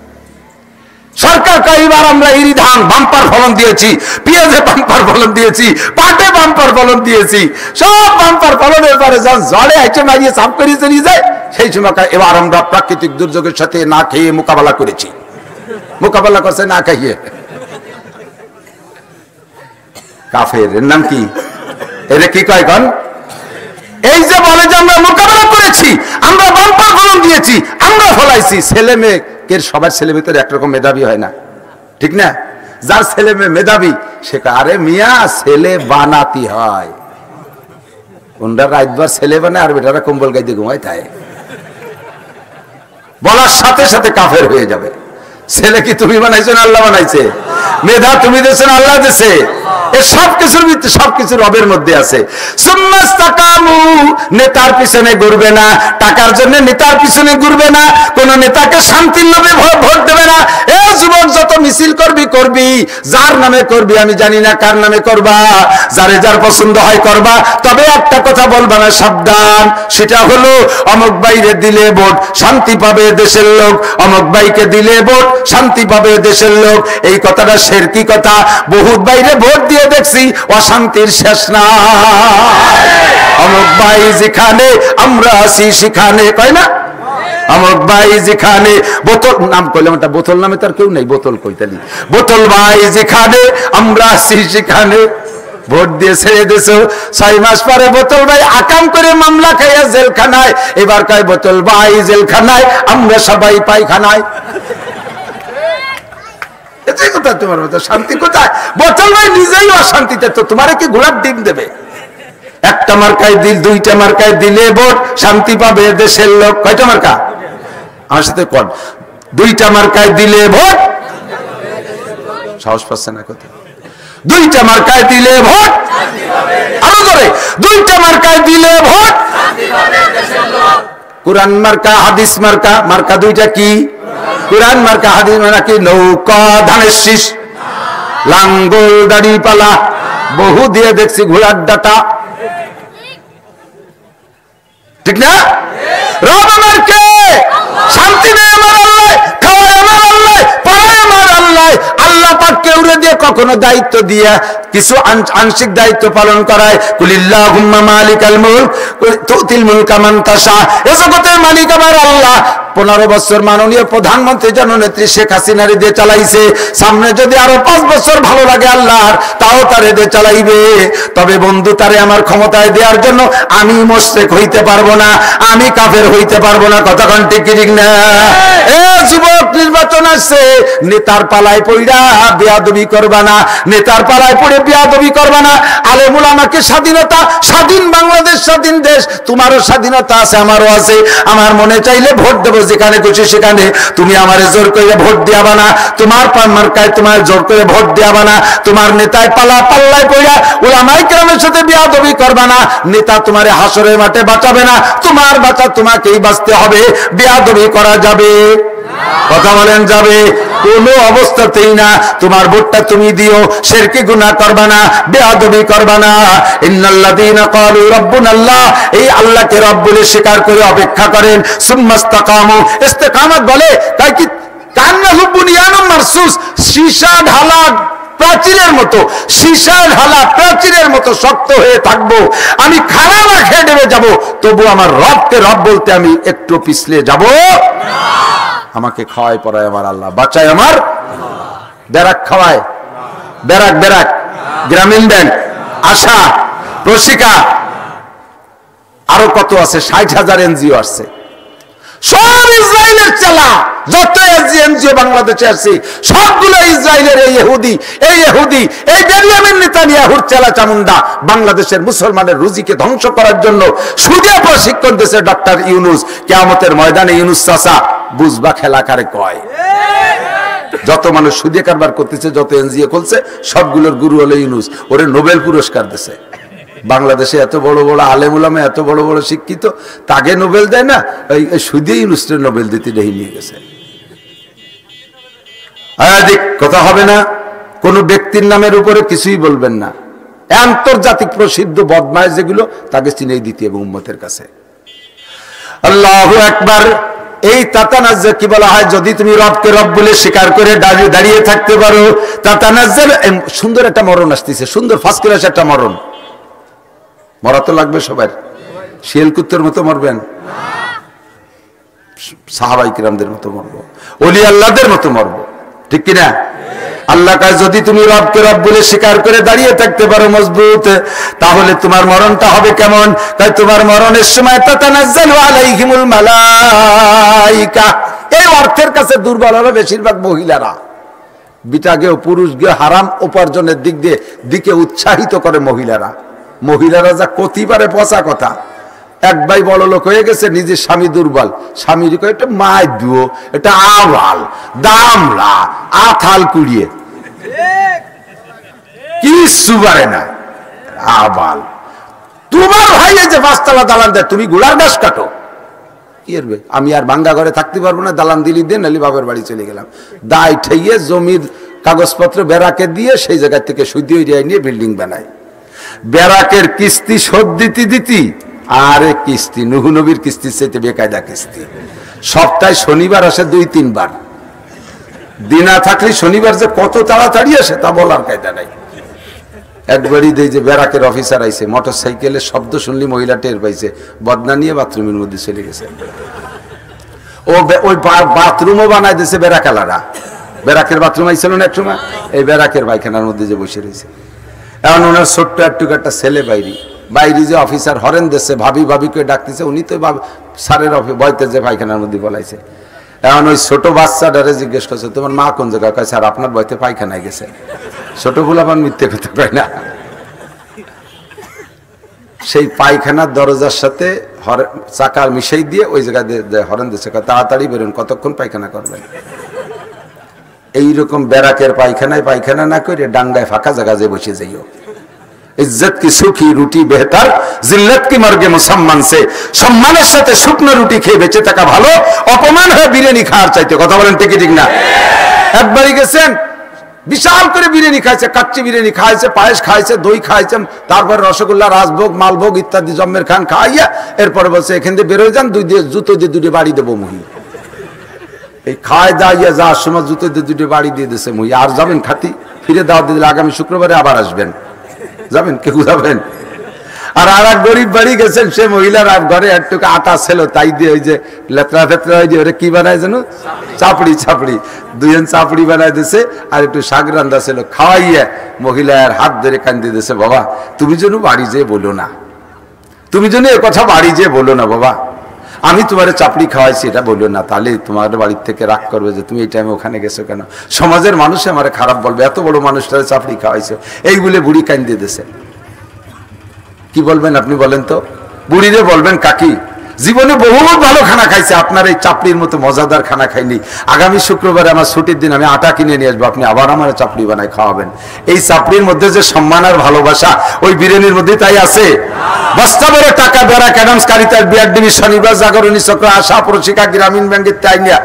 সরকার কয় এবার আমরা ইরি ধান বাম্পার ফলন দিয়েছি, পেঁয়াজে বাম্পার ফলন দিয়েছি, পাটে বাম্পার ফলন দিয়েছি, সব বাম্পার ফলনের পরে যখন জলে আইচে মারিয়ে সাফ করিয়ে চলিয়ে যায়, সেই সময় এবার আমরা প্রাকৃতিক দুর্যোগের সাথে না খেয়ে মোকাবেলা করেছি। মোকাবেলা করছে না খাইয়ে। কাফের, এর নাম কি? এরে কি কয় গণ? এই যে বলে যে আমরা মোকাবেলা করেছি, আমরা বাম্পার ফলন দিয়েছি, আমরা ফলাইছি। ছেলে মেয়ের সবার ছেলে মেয়ে তো একরকম মেধাবী হয় না, ঠিক না? যার ছেলে মেয়ে মেধাবী সে আরে মিয়া ছেলে বানাতে হয়, ওনরা রাতবার ছেলে বানায় আর বেটারা কম্বল গাইতে ঘুমায়, তাই বলার সাথে সাথে কাফের হয়ে যাবে। ছেলে কি তুমি বানাইছো না আল্লাহ বানাইছে? মেধা তুমি দিয়েছেন আল্লাহ দিয়েছে। এর সবকিছুর ভিতরে সবকিছু রবের মধ্যে আছে। সুম্মাস্তাকামু, নেতার পিছনে ঘুরবে না, টাকার জন্য নেতার পিছনে ঘুরবে না, কোন নেতাকে শান্তির লোভে ভোট দেবে না। এ যুবক যত মিছিল করবি, যার নামে করবি আমি জানি না কার নামে করবা, যারে যার পছন্দ হয় করবা, তবে একটা কথা বলবা না, সাবধান। সেটা হলো অমুক বাইরে দিলে ভোট শান্তি পাবে দেশের লোক, অমুক বাইকে দিলে ভোট শান্তি পাবে দেশের লোক। এই কথাটা শেরকি কথা। বহুত বাইরে ভোট দিয়ে দেখছি অশান্তির শেষ না। অমুক ভাই যেখানে আমরা আছি সেখানে, কয় না অমুক ভাই যেখানে, বোতল নাম কইলাম, একটা বোতল নামে তার কেউ নেই, বোতল কইতালি, বোতল ভাই যেখানে আমরা আছি সেখানে। ভোট দিয়ে ছেড়ে দিয়েছো, 6 মাস পরে বোতল ভাই আকাম করে মামলা খাইয়া জেলখানায়। এবার কয় বোতল ভাই জেলখানায়, আমরা সবাই পায়খানায়। তোমার মতো শান্তি কোথায়? বোতল ভাই নিজেই অশান্তিতে, তো তোমার কি গোলাপ ডিম দেবে? একটা মার্কায় দিল, 2টা মার্কায় দিলে ভোট শান্তি পাবে দেশের লোক। কয়টা মার্কা? আমার সাথে কোন? 2টা মার্কায় দিলে ভোট, সাহস পাচ্ছে না কথা। 2টা মার্কায় দিলে ভোট, আরো করে 2টা মার্কায় দিলে ভোট, কুরআন মার্কা হাদিস মার্কা। মার্কা 2টা কি? কুরআন মার্কা, হাদিস মার্কা কি? নৌকা ধানের শীষ, লাঙ্গল দাড়ি পালা, বহু দিয়ে দেখছি ঘোড়ার ডাটা, ঠিক না? রব আমার কে? শান্তি নেই আমার আল্লাহ, খাওয়ায় আমার আল্লাহ, পড়ায় আমার আল্লাহ। আল্লাহ পাক কেউরে দিয়ে কখনো দায়িত্ব দিয়া কিছু আংশিক দায়িত্ব পালন করায়। কুলিল্লাহুম্মা মালিকাল মুলক তুতিল মুলকা মান তাশা, এ জগতের মালিক আমার আল্লাহ, 15 বছর মাননীয় প্রধানমন্ত্রী জননেত্রী শেখ হাসিনার দিয়ে চালাইছে, সামনে যদি আরো 5 বছর ভালো লাগে আল্লাহর, তাও তারে দিয়ে চালাইবে। তবে বন্ধু, তারে আমার ক্ষমতায় দেওয়ার জন্য আমি মুশরিক হইতে পারবো না, আমি কাফের হইতে পারবো না। কথা কোন ঠিক ঠিক না? এ যুবক, নির্বাচন আসছে, নেতার পালায় পইড়া বেয়াদবি করবা না, নেতার পালায় পড়ে বেয়াদবি করবা না। আলেম উলামাকে স্বাধীনতা, স্বাধীন বাংলাদেশ, স্বাধীন দেশ, তোমারও স্বাধীনতা আছে, আমারও আছে। আমার মনে চাইলে ভোট দেবো যেখানে খুশি সেখানে, তুমি আমারে জোর করে ভোট দিয়াবা না, তোমার মার্কায় তোমার জোর করে ভোট দিয়াবা না, তোমার নেতায় পাল্লায় পড়া উলামায়ে কেরামের সাথে বেয়াদবি করবা না। নেতা তোমারে হাসরের মাঠে বাঁচাবে না, তোমার বাঁচা তোমাকেই বাঁচতে হবে। বেয়াদবি করা যাবে? কথা বলেন, যাবে? কোন অবস্থাতেই না। তোমার ভোটটা তুমি দিও, শিরকি গুনাহ করবা না, বেয়াদবি করবা না। ইন্নাল্লাযীনা ক্বালু রাব্বুনাল্লাহ, এই আল্লাহকে রব বলে স্বীকার করে অপেক্ষা করেন, সুম্মাস্তাকামু, ইস্তিকামত বলে তাই কি কান্নাহু বুনিয়ানুম মারসুস, সীসা ঢালা প্রাচীরের মতো, সীসা ঢালা প্রাচীরের মতো শক্ত হয়ে থাকবো। আমি খানা না খেয়ে ডেবে যাবো, তবু আমার রবকে রব বলতে আমি একটু পিছলে যাব না। আমাকে খাওয়ায় পড়ায় আমার আল্লাহ, বাঁচায় আমার ব্যারাক খাওয়ায়, ব্যারাক গ্রামীণ ব্যাংক, আশা, প্রশিকা, আরো কত আছে, 60,000 এনজিও আসছে, সব ইসরায়েলের চালা। যত এনজিও বাংলাদেশে আছে সবগুলো ইসরায়েলের। এই ইহুদি এই বেনিয়ামিন নেতানিয়াহুর চালা চামুন্ডা বাংলাদেশের মুসলমানের রুজিকে ধ্বংস করার জন্য সুদে প্রশিক্ষণ দিয়েছে ডক্টর ইউনুস। কিয়ামতের ময়দানে ইউনুস চাচা বুঝবা খেলা কারে কয়। যত মানুষ সুদে কারবার করতেছে, যত এনজিও খুলছে, সবগুলোর গুরু হলো ইউনুস। ওরে নোবেল পুরস্কার দিয়েছে। বাংলাদেশে এত বড় বড় আলেম উলামা, এত বড় বড় শিক্ষিত, তাকে নোবেল দেয় না, এই সুদে ইউনুসের নোবেল দিতে নিয়ে গেছে। কথা হবে না, কোন ব্যক্তির নামের উপরে কিছুই বলবেন না। আন্তর্জাতিক প্রসিদ্ধ বদমাইশ যেগুলো, তাকে চিনেই দিতে এবং উম্মতের কাছে। আল্লাহু আকবার। এই তাতানাজ্জা কি বলা হয়? যদি তুমি রবকে রব বলে স্বীকার করে দাঁড়িয়ে থাকতে পারো, তাতানাজ্জাল। সুন্দর একটা মরণ আসতেছে, সুন্দর ফার্স্ট ক্লাস একটা মরণ। মরা তো লাগবে সবার। শিয়াল কুত্তের মতো মরবেন? সাহাবায়ে কিরামদের মতো মরবো, ওলি আল্লাহদের মতো মরবো, ঠিক কিনা? আল্লাহ কয়, যদি তুমি রবকে রব বলে স্বীকার করে দাঁড়িয়ে থাকতে পারো মজবুত, তাহলে তোমার মরণটা হবে কেমন? তাই তোমার মরণের সময় তাতানাজ্জালু আলাইহিমুল মালাইকা। এই অর্থের কাছে দুর্বল হবে বেশিরভাগ মহিলারা। বিটাকেও পুরুষকে হারাম উপার্জনের দিকে উৎসাহিত করে মহিলারা। মহিলারা যা কতি পারে, পচা কথা। এক ভাই বড় লোক হয়ে গেছে, নিজের স্বামী দুর্বল, স্বামীর এটা মায় দিও, এটা আওয়াল দামলা আথাল কুড়িয়ে কিছু পারে না, আবাল। তোমার ভাই যে 5 তলা দালান দেয়, তুমি গোলার গাছ কাটো। কি করবে? আমি আর ভাঙ্গা ঘরে থাকতে পারবো না, দালান দিলি দিয়ে নালি বাবার বাড়ি চলে গেলাম। দায় ঠেইয়ে জমির কাগজপত্র বেড়াকে দিয়ে সেই জায়গা থেকে সুদি নিয়ে বিল্ডিং বানায়। বেড়াকের কিস্তি শোধ দিতি, আরে কিস্তি নূহ নবীর কিস্তির চাইতে বেকায়দা কিস্তি। সপ্তাহে শনিবার আসে 2-3 বার। দিনা থাকলে শনিবার যে কত তাড়াতাড়ি আসে তা বলার কায়দা নাই। একবারই দেই যে বেড়াকের অফিসার আইছে, মোটর সাইকেলের শব্দ শুনলি মহিলা টের পাইছে, বদনা নিয়ে বাথরুমের মধ্যে চলে গেছে। ওই বাথরুমও বানাই দিয়েছে বেড়াকালারা। বেড়াকের বাথরুম আইছিল না এক সময়, এই বেড়াকের পায়খানার মধ্যে যে বসে রয়েছে। এখন ওনার ছোট্ট একটা ছেলে বাইরে যে অফিসার হরেন দেশে ভাবিকে ডাকতেছে, উনি তো স্যারের বইতে যে পায়খানার মধ্যে বলাইছে। এখন ওই ছোট বাচ্চাটারে জিজ্ঞেস করছে, তোমার মা কোন জায়গায়? কয়, স্যার আপনার বইতে পায়খানায় গেছে। ছোট ফুলাপান মিথ্যে কথা কয় না। সেই পায়খানার দরজার সাথে চাকা মিশাই দিয়ে ওই জায়গায় হরেন দেশে, তাড়াতাড়ি বেরোন, কতক্ষণ পায়খানা করবেন। এইরকম বেড়াকের পায়খানা না করে ডাঙ্গায় ফাঁকা জায়গা যে বসে যাইও। ইজ্জত কি সুখী রুটি বেহতার, জিল্লত কি মর্গে মুসম্মান সে। সম্মানের সাথে শুকনো রুটি খেয়ে বেঁচে থাকা ভালো, অপমান হয়ে বিরিয়ানি খাওয়ার চাইতে। কথা বলেন ঠিক না? একবারই গেছেন, বিশাল করে বিরিয়ানি খাইছে, কাচ্চি বিরিয়ানি খাইছে, পায়েস খাইছে, দই খাইছে, তারপরে রসগোল্লা, রাজভোগ, মালভোগ ইত্যাদি জম্মের খান খাইয়া এরপরে বলছে এখান দিয়ে বেরোয় যান, জুতো দিয়ে 2 বাড়ি দেবো মহি। এই খায় দাইয়া যাওয়ার সময় জুতো দিয়ে 2 বাড়ি দিয়ে দিছে মহি। আর যাবেন খাতি? ফিরে দাওয়াত দিলে আগামী শুক্রবারে আবার আসবেন। যাবেন? কেউ যাবেন? আর এক গরিব বাড়ি গেছেন, সে মহিলার ঘরে একটু আটা ছিল, তাই দিয়ে ওই যে লেতরা ফেতরা হয়ে ওরা কি বানায় যেন চাপড়ি দুইজন চাপড়ি বানাই দিছে, আর একটু শাক রান্না ছিল, খাওয়াইয়া মহিলার হাত ধরে কান্দি দিছে, বাবা তুমি যেন বাড়ি যেয়ে বলো না, তুমি যেন এ কথা বাড়ি যেয়ে বলো না বাবা, আমি তোমার চাপড়ি খাওয়াইছি এটা বললো না, তাহলে তোমার বাড়ির থেকে রাগ করবে যে তুমি এই টাইমে ওখানে গেছো কেন, সমাজের মানুষ আমার খারাপ বলবে, এত বড় মানুষটারে চাপড়ি খাওয়াইছো, এই বলে বুড়ি কান্দি দিছে। কি বলবেন আপনি বলেন তো? বুড়িরে বলবেন কাকি জীবনে বহুত ভালো খানা খাইছে, আপনার এই চাপড়ির মতো মজাদার খানা খাইনি, আগামী শুক্রবারে আমার ছুটির দিন আমি আটা কিনে নিয়ে আসবো, আপনি আবার আমার চাপড়ি বানায় খাওয়াবেন। এই চাপড়ির মধ্যে যে সম্মান আর ভালোবাসা ওই বিরিয়ানির মধ্যে তাই আছে? বাস্তবের টাকা দ্বারা ক্যাডামস কারিতার বিআরডিবি শনিবার জাগরণী চক্র আশা প্রশিকা গ্রামীণ ব্যাংকের টাইনিয়া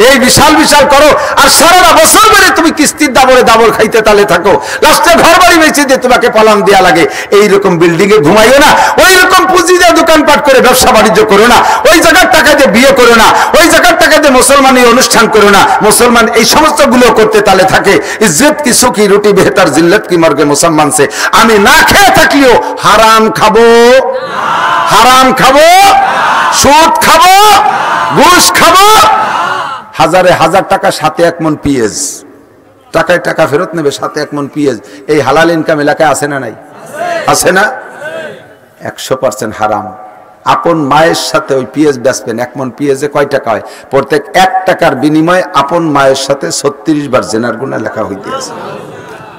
এই বিশাল বিশাল করো, আর সারা বছর ধরে তুমি কিস্তির দাবর খাইতে তালে থাকো, লাস্টে ঘর বাড়ি বেঁচে দিয়ে তোমাকে পালান দেওয়া লাগে। এইরকম বিল্ডিং এ ঘুমাইও না, ওই রকম পুঁজি দিয়ে দোকানপাট করে ব্যবসা বাণিজ্য করো না, ওই জায়গার টাকা দিয়ে বিয়ে করো না, ওই জায়গার টাকা দিয়ে মুসলমানি অনুষ্ঠান করো না। মুসলমান এই সমস্ত গুলো করতে তালে থাকে। ইজ্জত কি সুখী রুটি বেহতার, জিল্লত কি মর্গে মুসলমান সে। আমি না খেয়ে থাকলেও হারাম খাবো, হারাম খাবো, সুদ খাবো, ঘুষ খাবো, হাজারে হাজার টাকা, সাথে 1 মণ পেঁয়াজ, টাকায় টাকা ফেরত নেবে, সাথে 1 মণ পেঁয়াজ। এই হালাল ইনকাম এলাকায় আছে না নাই? আছে না? 100% হারাম। আপন মায়ের সাথে ওই পেঁয়াজ বেচবেন, 1 মণ পেঁয়াজে কয় টাকা হয়? প্রত্যেক 1 টাকার বিনিময়ে আপন মায়ের সাথে 36 বার জেনার গুনাহ লেখা হইতে আছে।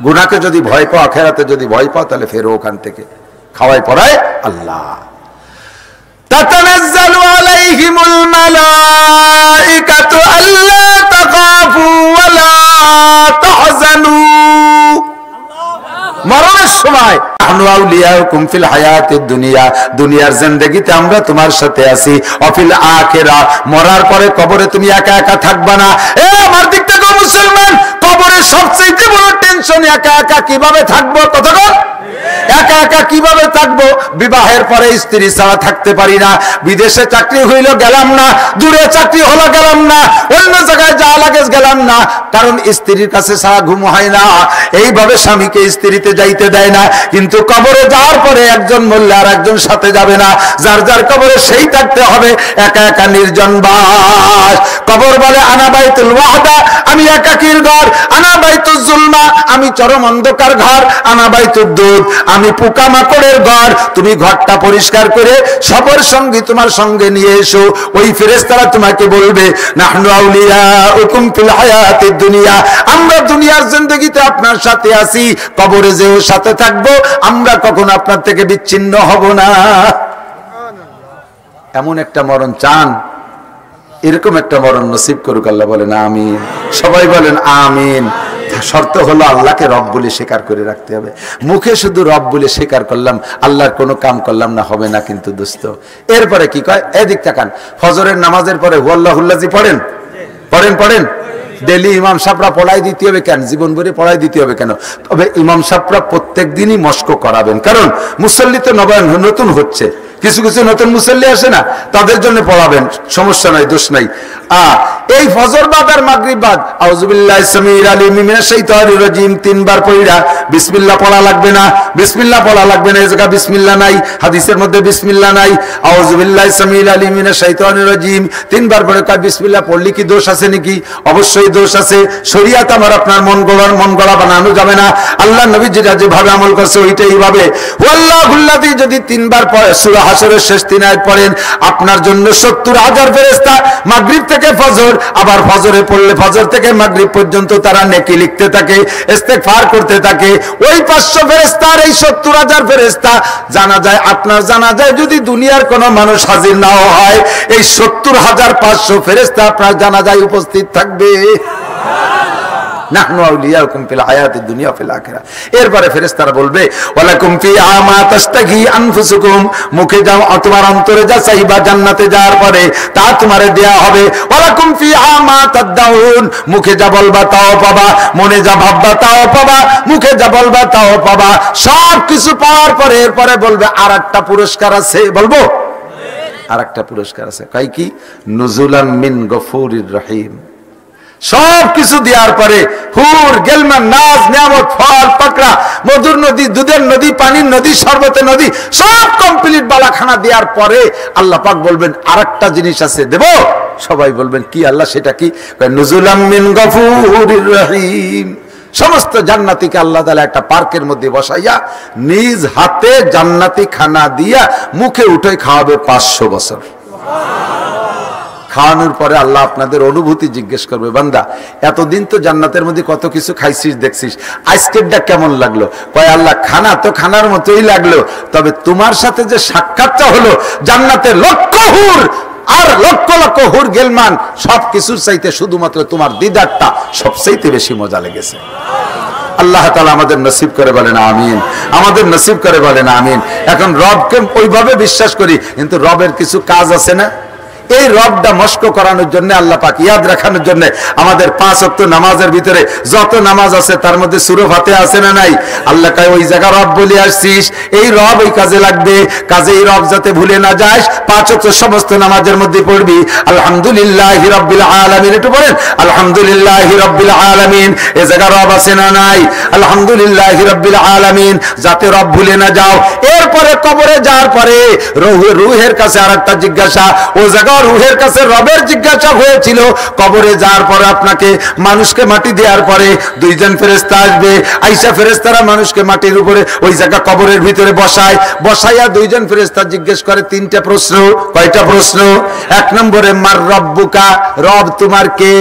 গুনাহকে যদি ভয় পাও, আখিরাতে যদি ভয় পাও, তাহলে ফেরো ওখান থেকে। খাওয়াই পড়ায় আল্লাহ। তাতানাজ্জালু আলাইহিমুল মালাইকাতু আল্লা তাখাফু ওয়া লা তাহজানু। মরণের সময় আনু আউলিয়াকুম ফিল হায়াতিদ দুনিয়া, দুনিয়ার জিন্দেগিতে আমরা তোমার সাথে আছি, অফিল আখিরা, মরার পরে কবরে তুমি একা একা থাকবা না। এ আমার দিক থেকে মুসলমান, কবরে সবচেয়ে বড় টেনশন একা একা কিভাবে থাকবো। কতক্ষণ একা একা কিভাবে থাকবো? বিবাহের পরে স্ত্রী ছাড়া থাকতে পারি না, বিদেশে চাকরি হইল গেলাম না, দূরে চাকরি হলো গেলাম না, অন্য জায়গায় যা লাগে গেলাম না, কারণ স্ত্রীর কাছে ছাড়া ঘুম হয় না। এইভাবে স্বামীকে স্ত্রীতে যাইতে দেয় না। কিন্তু কবরে যাওয়ার পরে একজন মরলে আর একজন সাথে যাবে না, যার যার কবরে সেই থাকতে হবে, একা একা নির্জন বাস। কবর বলে আনা বাইতুল ওয়াহদা, আমি একাকীর ঘর, আনা বাইতুল জুলমা, আমি চরম অন্ধকার ঘর, আনা বাইতুল দুধ, আমি পোকামাকড়ের ঘর। তুমি ঘরটা পরিষ্কার করে সবার সঙ্গে তোমার সঙ্গে নিয়ে এসো। ওই ফেরেশতারা তোমাকে বলবে নাহনু আউলিয়াউকুম ফিল হায়াতিদ দুনিয়া, আমরা দুনিয়ার জিন্দেগিতে আপনার সাথে আছি, কবরে যেও সাথে থাকবো, আমরা কখনো আপনার থেকে বিচ্ছিন্ন হব না। এমন একটা মরণ চান? এরকম একটা মরণ নসিব করুক আল্লাহ। বলেন আমিন, সবাই বলেন আমিন। শর্ত হলো আল্লাহকে রব বলে স্বীকার করে রাখতে হবে। মুখে শুধু রব বলে স্বীকার করলাম, আল্লাহর কোনো কাম করলাম না, হবে না কিন্তু দোস্ত। এরপরে কি কয়? এদিক তাকান, ফজরের নামাজের পরে হুয়াল্লাহুল্লাজি পড়েন, পড়েন ডেলি ইমাম সাহেবরা পড়াই দিতে হবে কেন? জীবন ভরে পড়াই দিতে হবে কেন? তবে ইমাম সাহেবরা প্রত্যেক দিনই মস্ক করাবেন, কারণ মুসল্লি তো নতুন হচ্ছে, কিছু কিছু নতুন মুসল্লি আসে না, তাদের জন্য পড়াবেন, সমস্যা নাই, দোষ নাই। এই ফজর বাদ আর মাগরিব বাদ আউযুবিল্লাহি সামিউল আলিম মিনাশ শাইতানির রাজিম 3 বার পড়া, বিসমিল্লাহ পড়া লাগবে না, বিসমিল্লাহ পড়া লাগবে না। এই জায়গা বিসমিল্লাহ নাই, হাদিসের মধ্যে বিসমিল্লাহ নাই। আউযুবিল্লাহি সামিউল আলিম মিনাশ শাইতানির রাজিম 3 বার পড়ে কয় বিসমিল্লাহ, পড়লি কি দোষ আছে নাকি? অবশ্যই দোষ আছে। শরীয়ত আমার আপনার মন গড়া বানানো যাবে না। আল্লাহ নবী যেভাবে আমল করছে ওইটাই ভাবে। ওয়াল্লাহুল্লাযী যদি 3 বার পড়ে সূরা হাশরের শেষ 3 আয়াত পড়েন, আপনার জন্য 70,000 ফেরেশতা মাগরিব থেকে ফজর, আবার ফজরে পড়লে ফজর থেকে মাগরিব পর্যন্ত তারা নেকি লিখতে থাকে, ইস্তেগফার করতে থাকে। ওই 500 ফেরেশতার এই 70,000 ফেরেশতা জানাজায়, আপনার জানাজায় যদি দুনিয়ার কোনো মানুষ হাজির নাও হয়, এই 70,500 ফেরেশতা আপনার জানাজায় উপস্থিত থাকবে। নাহনু আউলিয়াউকুম ফিল হায়াতিদ দুনিয়া ফিল আখিরা। এরপরে ফেরেশতারা বলবে ওয়ালাকুম ফিহা মা তাশতাহি আনফুসুকুম, মুখে যাও তোমার অন্তরে যা চাইবা জান্নাতে যাওয়ার পরে তা তোমারে দেয়া হবে। ওয়ালাকুম ফিহা মা তাদউন, মুখে যা বলবা তাও পাবা, মনে যা ভাববা তাও পাবা, মুখে যা বলবা তাও পাবা। সব কিছু পাওয়ার পরে এরপরে বলবে আরেকটা পুরস্কার আছে। বলবো আরেকটা পুরস্কার আছে। কয় কি? নুজুলাম মিন গফুরির রহিম, সব কিছু দেওয়ার পরে হুর গেলমান নাজ নিয়ামত ফল পাকড়া মধুর নদী দুধের নদী পানির নদী শরবতের নদী সব কমপ্লিট বালাখানা দেওয়ার পরে আল্লাহ পাক বলবেন আরেকটা জিনিস আছে দেব। সবাই বলবেন কি আল্লাহ সেটা কি? নুজুলাম মিন গফুরির রহিম। সমস্ত জান্নাতীকে আল্লাহ তাআলা একটা পার্কের মধ্যে বসাইয়া নিজ হাতে জান্নাতি খানা দিয়া মুখে উঠে খাওয়াবে 500 বছর। খাওয়ানোর পরে আল্লাহ আপনাদের অনুভূতি জিজ্ঞেস করবে, বান্দা এতদিন তো জান্নাতের মধ্যে কত কিছু খাইছিস দেখছিস, আজকেরটা কেমন লাগলো? কয় আল্লাহ খানা তো খানার মতোই লাগলো, তবে তোমার সাথে যে সাক্ষাৎটা হলো জান্নাতের লক্ষ হুর আর লক্ষ লক্ষ হুর গেলমান সবকিছুর চাইতে শুধুমাত্র তোমার দিদারটা সবচাইতে বেশি মজা লেগেছে। আল্লাহ তাআলা আমাদের নসিব করে বলেন আমিন, আমাদের নসিব করে বলেন আমিন। এখন রবকে ওইভাবে বিশ্বাস করি, কিন্তু রবের কিছু কাজ আছে না, এই রবটা মস্ক করানোর জন্য আল্লাহ পাক ইয়াদ রাখানোর জন্য আমাদের 5 ওয়াক্ত নামাজের ভিতরে যত নামাজ আছে তার মধ্যে সূরা ফাতিহা আছে না নাই? আল্লাহ কয় ওই জায়গা রব বলে আসছিস, এই রব ওই কাজে লাগবে, কাজে এই রব যাতে ভুলে না যাস 5 ওয়াক্ত সমস্ত নামাজের মধ্যে পড়বি আলহামদুলিল্লাহি রাব্বিল আলামিন। একটু বলেন আলহামদুলিল্লাহি রাব্বিল আলামিন। এই জায়গা রব আছে না নাই? আলহামদুলিল্লাহি রাব্বিল আলামিন, যাতে রব ভুলে না যাও। এরপরে কবরে যাওয়ার পরে রূহের কাছে আরেকটা জিজ্ঞাসা, ও জায়গা রূহের কাছে রবের জিজ্ঞাসা হয়েছিল। কবরে যাওয়ার পরে আপনাকে মানুষকে মাটি দেওয়ার পরে 2 জন ফেরেশতা আসবে, আইসা ফেরেশতারা মানুষকে মাটির উপরে ওই জায়গা কবরের ভিতরে বসাইয়া 2 জন ফেরেশতা জিজ্ঞেস করে 3টা প্রশ্ন। কয়টা প্রশ্ন? 1 নম্বরে মার রব্বুকা, রব তোমার কে?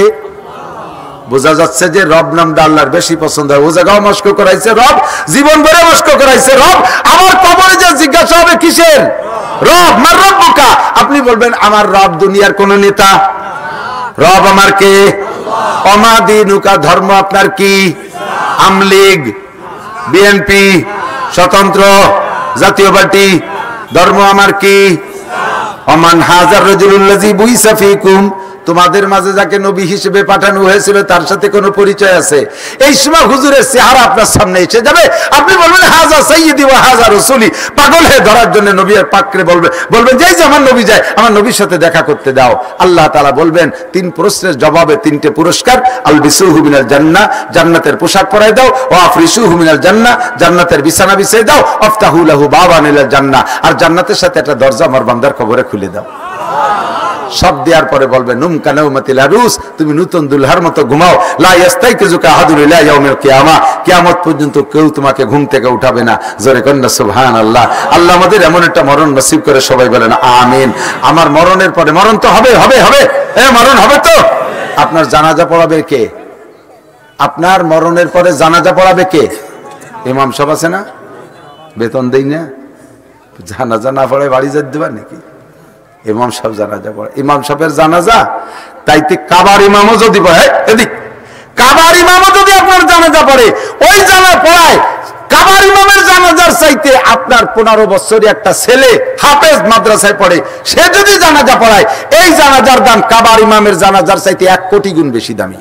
বোঝা যাচ্ছে যে রব নামটা আল্লাহর বেশি পছন্দ হয়। ও জায়গাও মস্ক করাইছে রব, জীবন ভরে মস্ক করাইছে রব। আমার কবরে যে জিজ্ঞাসা হবে কিসের? রব। মার রব্বুকা, আপনি বলবেন আমার রব দুনিয়ার কোন নেতা? রব আমার কে? ওমা দিনুকা, ধর্ম আপনার কি? আমলীগ, বিএনপি, স্বতন্ত্র, জাতীয় পার্টি। ধর্ম আমার কি? ওমান হাজার রাজুলুল্লাযী বুইসা ফীকুম, তোমাদের মাঝে যাকে নবী হিসেবে পাঠানো হয়েছিল তার সাথে কোনো পরিচয় আছে? এই সময় হুজুরের চেহারা আপনার সামনে এসে যাবে, আপনি বলবেন হাজা সাইয়্যিদি ওয়া হাজা রাসূলি। পাগল হয়ে ধরার জন্য নবী আর পাকরে বলবেন যে আমার নবী যায়, আমার নবীর সাথে দেখা করতে দাও। আল্লাহ তাআলা বলবেন 3 প্রশ্নের জবাবে 3টে পুরস্কার। আলবিসুহু মিনাল জান্নাহ, জান্নাতের পোশাক পরায় দাও। ওয়া আফরিসুহু মিনাল জান্নাহ, জান্নাতের বিছানা বিছিয়ে দাও। আফতাহু লাহু বাবান ইলাল জান্নাহ, আর জান্নাতের সাথে একটা দরজা আমার বান্দার কবরে খুলে দাও। সব দেওয়ার পরে বলবে নুম কানাউমাতিল আরুস, তুমি নতুন দুলহার মতো ঘুমাও। লা ইয়াস্তাইকিজুকা আহাদুন ইলা ইয়াউমিল কিয়ামা, কিয়ামত পর্যন্ত কেউ তোমাকে ঘুম থেকে উঠাবে না। জোরে কন্না সুবহানাল্লাহ। আল্লাহ আমাদের এমন একটা মরণ নসিব করে, সবাই বলেন আমিন। আমার মরণের পরে, মরণ তো হবে হবে হবে, মরণ হবে তো। আপনার জানাজা পড়াবে কে? আপনার মরণের পরে জানাজা পড়াবে কে? ইমাম সাহেব আছে না? বেতন দেই না, জানাজা না পড়ে বাড়ি যেতে দেবা নাকি? ইমাম সাহেব জানাজা পড়ে, ইমাম সাহেবের জানাজা। তাইতে কাবার ইমামও যদি পড়ে, এদিক কাবার ইমামও যদি আপনার জানাজা পড়ে, ওই জানা পড়ায় কাবার ইমামের জানাজার চাইতে আপনার 15 বছরের একটা ছেলে হাফেজ মাদ্রাসায় পড়ে, সে যদি জানাজা পড়ায়, এই জানাজার দাম কাবার ইমামের জানাজার চাইতে 1 কোটি গুণ বেশি দামি।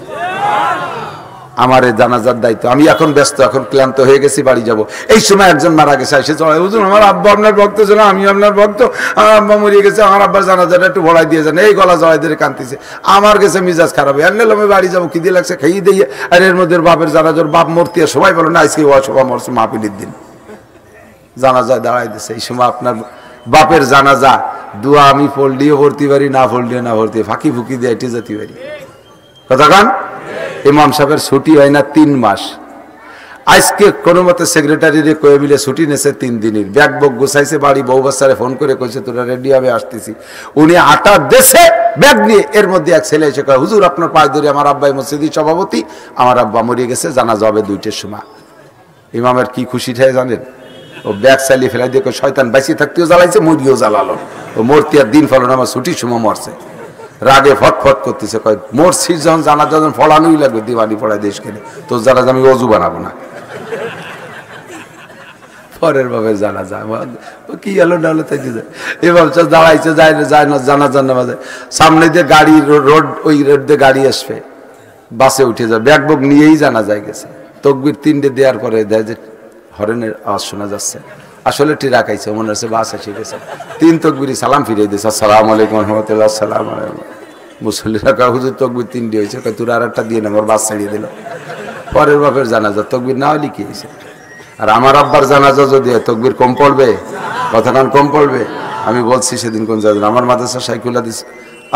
আমার এই জানাজার দায়িত্ব, আমি এখন ব্যস্ত, এখন ক্লান্ত হয়ে গেছি, বাড়ি যাব। এই সময় একজন মারা গেছে, এসে চলে, হুজুর আমার আব্বা আপনার ভক্ত ছিল, আমি আপনার ভক্ত, আমার আব্বা মরিয়ে গেছে, আমার আব্বার জানাজাটা একটু ভরাই দিয়ে যান। এই গলা জড়াই দিয়ে কাঁদতেছে, আমার গেছে মিজাজ খারাপ। এনে আমি বাড়ি যাবো, কি দিয়ে লাগছে খাইয়ে দিয়ে, আর এর মধ্যে বাপের জানাজার বাপ মূর্তি, সবাই বলো না আজকে অসভা মরছে মাহফিলের দিন, জানাজায় দাঁড়াই দিচ্ছে। এই সময় আপনার বাপের জানাজা দোয়া আমি পড়লিও ভর্তি পারি, না পড়লিও না ভর্তি, ফাঁকি ফুকি দিয়ে এটি যেতে পারি। কথা কান, ইমাম সাহেবের ছুটি হয় না 3 মাস। আজকে কোনো মতে সেক্রেটারি কয়ে মিলে ছুটি নেছে 3 দিনের। ব্যাগ বক গুছাইছে, বাড়ি বউ বাচ্চারে ফোন করে কইছে তোরা রেডি হবে, আসতেছি। উনি 8টা দেশে ব্যাগ নিয়ে, এর মধ্যে এক ছেলে এসে কয় হুজুর আপনার পায়ে ধরে, আমার আব্বাই মসজিদি সভাপতি, আমার আব্বা মরিয়ে গেছে, জানাজা হবে 2টার সময়। ইমামের কি খুশি ঠায় জানেন? ও ব্যাগ চালিয়ে ফেলাই দিয়ে শয়তান বাইসি থাকতেও জ্বালাইছে, মরিও জ্বালালো। ও মূর্তি আর দিন ফলন আমার ছুটির সময় মরছে, রাগে ফটফট করতেছে, কয় মোর সিট যখন জানাজা যখন ফলানোই লাগবে, দিওয়ানি পড়ায় দেশ কেনে, তোর জানাজা আমি অজু বানাবো না। পরের ভাবে জানাজা কি হলো না হলো তাই দিয়ে এবার দাঁড়াইছে, যায় না জানাজার নামাজে, সামনে দিয়ে গাড়ি রোড, ওই রোড দিয়ে গাড়ি আসবে, বাসে উঠে যায়, ব্যাগ বক নিয়েই জানা যায় গেছে। তকবির 3টে দেওয়ার পরে দেয় যে হরেনের আওয়াজ শোনা যাচ্ছে, আসলে ঠিক রাখাইছে, মনে হচ্ছে বাস এসে গেছে। 3 তকবিরই সালাম ফিরিয়ে দিয়েছে, আসসালামু আলাইকুম রহমতুল্লাহ, আসসালামু আলাইকুম। মুসল্লিরা কয় হুজুর তকবির 3টি হয়েছে, কয় তোর আর একটা দিয়ে না, আমার বাস ছাড়িয়ে দিল। পরের বাপের জানাজা তকবির না হলে কি হয়েছে? আর আমার আব্বার জানাজা যদি হয় তকবির কম পড়বে? কথাখান কম পড়বে? আমি বলছি সেদিন কোন জায়গা, আমার মাদ্রাসা শাইখুল হাদিস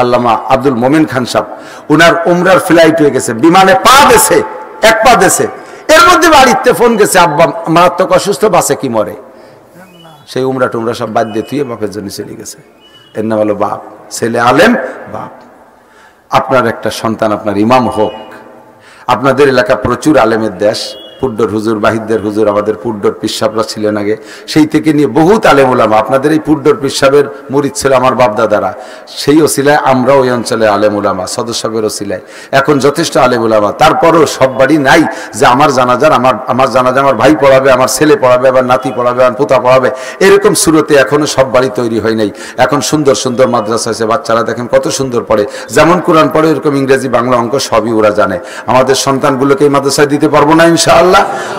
আল্লামা আব্দুল মোমিন খান সাহেব, উনার উমরার ফ্লাইট হয়ে গেছে, বিমানে পা দেছে, এক পা দেছে, এর মধ্যে বাড়িতে ফোন গেছে, আব্বা মারাত্মক অসুস্থ, বাসে কি মরে? সেই উমরা টুমরা সব বাদ দিয়ে তুই বাপের জন্য চলে গেছে। এর নাম হলো বাপ। ছেলে আলেম, বাপ। আপনার একটা সন্তান আপনার ইমাম হোক। আপনাদের এলাকা প্রচুর আলেমের দেশ, পুড্ডর হুজুর, বাহিদদের হুজুর, আমাদের পুড্ডর পিসাবরা ছিলেন আগে, সেই থেকে নিয়ে বহুত আলেম ওলামা। আপনাদের এই পুড্ডর পিসাবের মুরিদ ছিল আমার বাপদাদারা, সেই ওসিলায় আমরা ওই অঞ্চলে আলেম ওলামা, সদস্যের ওসিলায় এখন যথেষ্ট আলেম ওলামা। তারপরও সব বাড়ি নাই যে আমার জানাজা আমার ভাই পড়াবে, আমার ছেলে পড়াবে, আমার নাতি পড়াবে, আমার পোতা পড়াবে, এরকম সুরতে এখনো সব বাড়ি তৈরি হয় নাই। এখন সুন্দর সুন্দর মাদ্রাসা আছে, বাচ্চারা দেখেন কত সুন্দর পড়ে, যেমন কোরআন পড়ে এরকম ইংরেজি, বাংলা, অঙ্ক সবই ওরা জানে। আমাদের সন্তানগুলোকে এই মাদ্রাসায় দিতে পারবো না ইনশাআল্লাহ।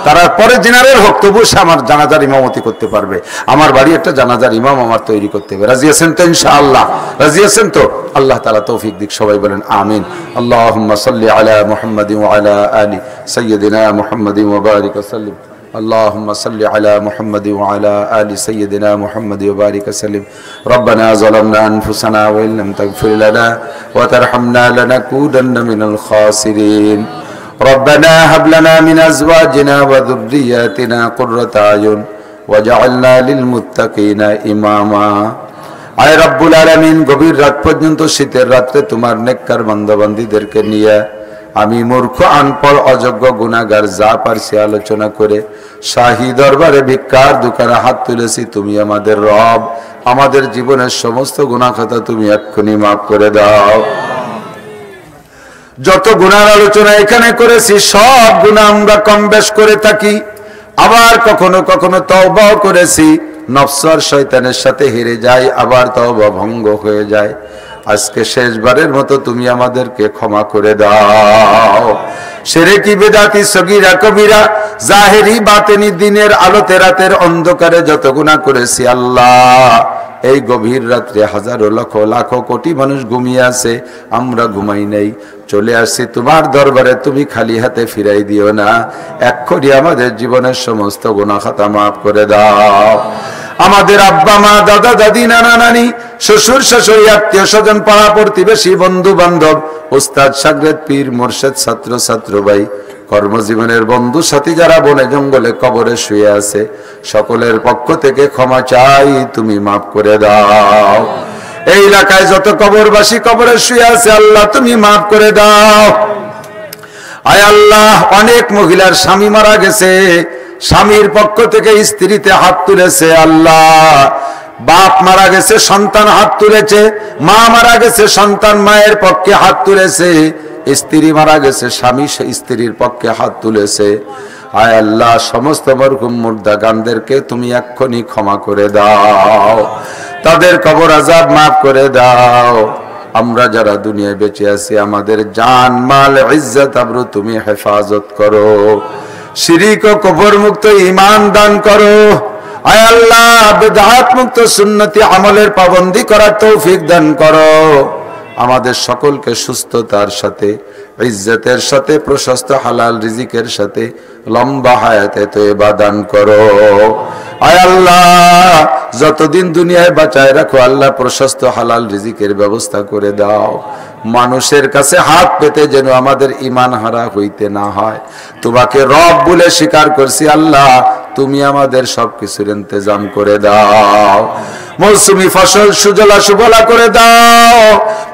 তারা পরে জেনারেল হোক, তবু সে আমার জানাজার ইমামতি করতে পারবে। আমার বাড়ি একটা জানাজার ইমাম আমার তৈরি করতে হবে। রাজি আছেন তো ইনশাআল্লাহ? রাজি আছেন তো? আল্লাহ তাআলা তৌফিক দিক, সবাই বলেন আমিন। আল্লাহুম্মা সাল্লি আলা মুহাম্মাদিন ওয়া আলা আলি সাইয়্যিদিনা মুহাম্মাদিন ওয়া বারিক ওয়া সাল্লিম। اللهم صل على محمد وعلى آل سيدنا محمد وبارك وسلم. ربنا ظلمنا أنفسنا وإن لم تغفر لنا وترحمنا لنكونن من الخاسرين. ربنا هب لنا من أزواجنا وذرياتنا قرة أعين واجعلنا للمتقين إماما. আয় রব্বুল আলামিন, গভীর রাত পর্যন্ত শীতের রাত্রে তোমার নেককার বান্দাবান্দীদেরকে নিয়ে আমি মূর্খ, আনপড়, অযোগ্য, গুনাহগার যা পারছি আলোচনা করে শাহী দরবারে ভিক্ষার দোকানে হাত তুলেছি। তুমি আমাদের রব, আমাদের জীবনের সমস্ত গুনাহ খাতা তুমি এক্ষুনি মাফ করে দাও। যত গুনার আলোচনা এখানে করেছি সব গুনাহ আমরা কম বেশ করে থাকি, আবার কখনো কখনো তওবাও করেছি, নফস আর শয়তানের সাথে হেরে যাই, আবার তওবা ভঙ্গ হয়ে যায়। আজকে শেষবারের মতো তুমি আমাদেরকে ক্ষমা করে দাও। শিরকি, বিদআতি, সগীরা, কবিরা, জাহেরি, বাতিনি, দিনের আলোতে রাতের অন্ধকারে যত গুনাহ করেছি আল্লাহ, এই গভীর রাত্রে হাজারো লক্ষ লাখ কোটি মানুষ ঘুমিয়ে আছে, আমরা ঘুমাই নাই, চলে আসছি তোমার দরবারে। তুমি খালি হাতে ফিরাই দিও না, এক্ষুনি আমাদের জীবনের সমস্ত গুনাহ খাতা মাফ করে দাও। আমাদের আব্বা মা, দাদা দাদি, নানা নানি, শ্বশুর শাশুড়ি, আত্মীয় স্বজন, পাড়া প্রতিবেশী, বন্ধু বান্ধব, উস্তাদ শাগরেদ, পীর মুর্শিদ, ছাত্র ছাত্র ভাই, কর্মজীবনের বন্ধু সাথী যারা বনে জঙ্গলে কবরে শুয়ে আছে, সকলের পক্ষ থেকে ক্ষমা চাই, তুমি মাফ করে দাও। এই এলাকায় যত কবরবাসী কবরে শুয়ে আছে আল্লাহ তুমি মাফ করে দাও। আয় আল্লাহ, অনেক মহিলার স্বামী মারা গেছে, স্বামীর পক্ষ থেকে স্ত্রীতে হাত তুলেছে আল্লাহ। বাপ মারা গেছে, সন্তান হাত তুলেছে, মা মারা গেছে, সন্তান মায়ের পক্ষে হাত তুলেছে, স্ত্রী মারা গেছে, স্বামী স্ত্রীর পক্ষে হাত তুলেছে। আয় আল্লাহ, সমস্ত মরহুম মুর্দাগানদেরকে তুমি এক্ষুনি ক্ষমা করে দাও, তাদের কবর আযাব মাফ করে দাও। আমরা যারা দুনিয়ায় বেঁচে আছি আমাদের জান মাল ইজ্জত আবরু তুমি হেফাজত করো, শিরিক ও কুফর মুক্ত ঈমান দান করো। আয় আল্লাহ, বিদআত মুক্ত সুন্নতি আমলের পাবন্দি করার তৌফিক দান করো। আমাদের সকলকে সুস্থতার সাথে, ইজ্জতের সাথে, প্রশস্ত হালাল রিজিকের সাথে লম্বা হায়াতে তয়বা দান করো। আয় আল্লাহ, যতদিন দুনিয়ায় বাঁচায় রাখো আল্লাহ, প্রশস্ত হালাল রিজিকের ব্যবস্থা করে দাও। মানুষের কাছে হাত পেতে যেন আমাদের ঈমান হারা হইতে না হয়। তোমাকে রব বলে স্বীকার করছি আল্লাহ, তুমি আমাদের সবকিছুর ইন্তজাম করে দাও। মৌসুমী ফসল সুজলা সুফলা করে দাও।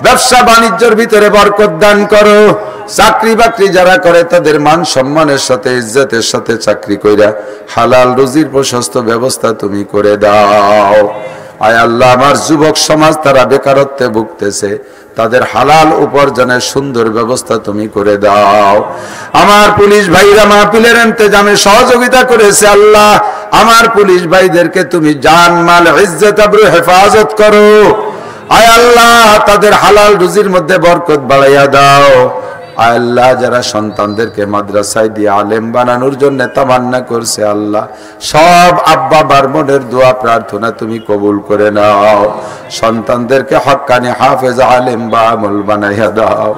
ব্যবসা বাণিজ্যের ভিতরে বরকত দান করো। চাকরি বাকরি যারা করে তাদের মান সম্মানের সাথে, ইজ্জতের সাথে চাকরি কইরা হালাল রুজির প্রশস্ত ব্যবস্থা তুমি করে দাও। আয় আল্লাহ, আমার যুবক সমাজ তারা বেকারত্বে ভুগতেছে, তাদের হালাল উপার্জনের সুন্দর ব্যবস্থা তুমি করে দাও। আমার পুলিশ ভাইরা মাহফিলের ইন্তেজামে সহযোগিতা করেছে আল্লাহ, আমার পুলিশ ভাইদেরকে তুমি জান মাল ইজ্জত আবরু হেফাজত করো। আয় আল্লাহ, তাদের হালাল রুজির মধ্যে বরকত বাড়াইয়া দাও। আল্লাহ যারা সন্তানদেরকে মাদ্রাসায় দিয়ে আলেম বানানোর জন্য তামান্না করছে আল্লাহ সব আব্বা বারমনের দোয়া প্রার্থনা তুমি কবুল করে নাও। সন্তানদেরকে হক্কানি হাফেজ আলেম বা আমল বানাইয়া দাও।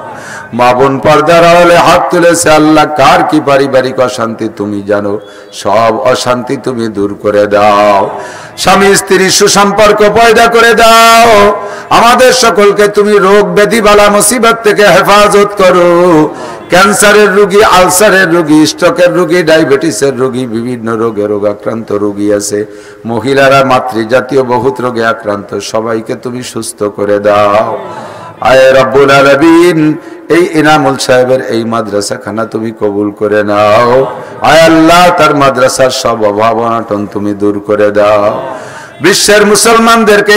মা বোন পর্দার আড়ালে হাত তুলেছে আল্লাহ, কার কি পারিবারিক অশান্তি তুমি জানো, সব অশান্তি তুমি দূর করে দাও। স্বামী স্ত্রীর সুসম্পর্ক পয়দা করে দাও। আমাদের সকলকে তুমি রোগ ব্যাধি বালা মুসিবত থেকে হেফাজত করো। ক্যান্সারের রোগী, আলসারের রোগী, স্ট্রোকের রোগী, ডায়াবেটিসের রোগী, বিভিন্ন রোগে রোগাক্রান্ত রোগী আছে, মহিলারা মাতৃজাতীয় বহুত রোগে আক্রান্ত, সবাইকে তুমি সুস্থ করে দাও। আয় রব্বুল আলামিন, এই ইনামুল সাহেবের এই মাদ্রাসাখানা তুমি কবুল করে নাও। আয় আল্লাহ, তার মাদ্রাসার সব অভাব অনটন তুমি দূর করে দাও। বিশ্বের মুসলমানদেরকে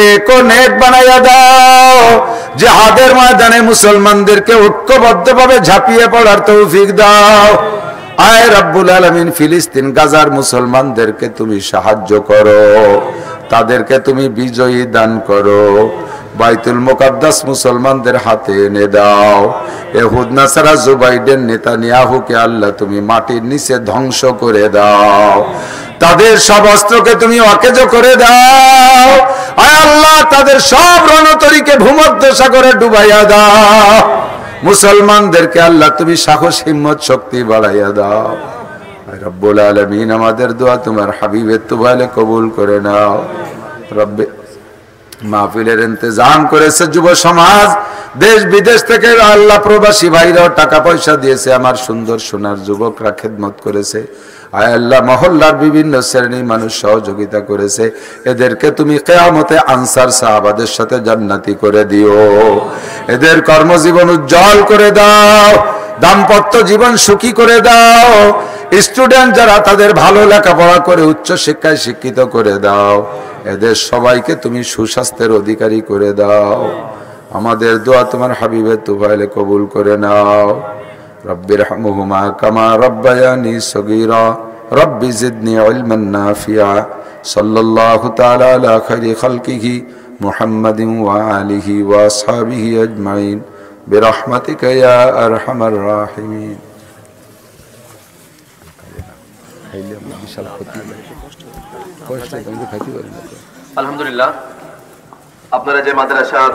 নেক বানাইয়া দাও। জিহাদের ময়দানে মুসলমানদেরকে ঐক্যবদ্ধভাবে ঝাঁপিয়ে পড়ার তৌফিক দাও। আয় রব্বুল আলামিন, ফিলিস্তিন গাজার মুসলমানদেরকে তুমি সাহায্য করো, তাদেরকে তুমি বিজয়ী দান করো। বাইতুল মুকাদ্দাস মুসলমানদের হাতে এনে দাও। ইহুদ নাসারা জুবাইডের নেতানিয়াহুকে আল্লাহ তুমি মাটির নিচে ধ্বংস করে দাও। তাদের সব অস্ত্রকে তুমি অকেজো করে দাও। আয় আল্লাহ, তাদের সব রণতরীকে ভূমধ্য সাগরে ডুবাইয়া দাও। মুসলমানদেরকে আল্লাহ তুমি সাহস হিম্মত শক্তি বাড়াইয়া দাও। আয় রব্বুল আলামিন, আমাদের দোয়া তোমার হাবিবের তুফাইলে কবুল করে নাও। রব্বে মাহফিলের ইন্তজাম করেছে যুব সমাজ, দেশ বিদেশ থেকে আল্লাহ প্রবাসী ভাইরাও টাকা পয়সা দিয়েছে, আমার সুন্দর সোনার যুবকরা খেদমত করেছে। আয় আল্লাহ, মহল্লার বিভিন্ন শ্রেণীর মানুষ সহযোগিতা করেছে, এদেরকে তুমি কিয়ামতে আনসার সাহাবাদের সাথে জান্নাতি করে দিও। এদের কর্মজীবন উজ্জ্বল করে দাও, দাম্পত্য জীবন সুখী করে দাও। স্টুডেন্ট যারা তাদের ভালো লেখাপড়া করে উচ্চ শিক্ষায় শিক্ষিত করে দাও। এদের সবাইকে তুমি সুস্বাস্থ্যের অধিকারী করে দাও। আমাদের দোয়া তোমার হাবিবের তুফাইলে কবুল করে নাও। রব্বিরহামহুমা কামা রব্বায়ানি সগীরা রব্বি জিদনি ইলমান নাফিয়া। সাল্লাল্লাহু তাআলা আলা খায়রি খালকিহি মুহাম্মাদিন ওয়া আলিহি ওয়া আসহাবিহি আজমাইন বিরহমাতিকা ইয়া আরহামার রাহিমিন। আলহামদুলিল্লাহ, আপনারা যে মাদ্রাসার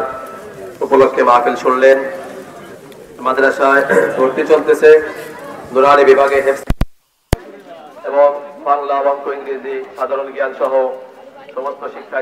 উপলক্ষে মাহফিল শুনলেন, মাদ্রাসায় ভর্তি চলতেছে নুরানি বিভাগে এবং বাংলা, অঙ্ক, ইংরেজি, সাধারণ জ্ঞান সহ সমস্ত শিক্ষা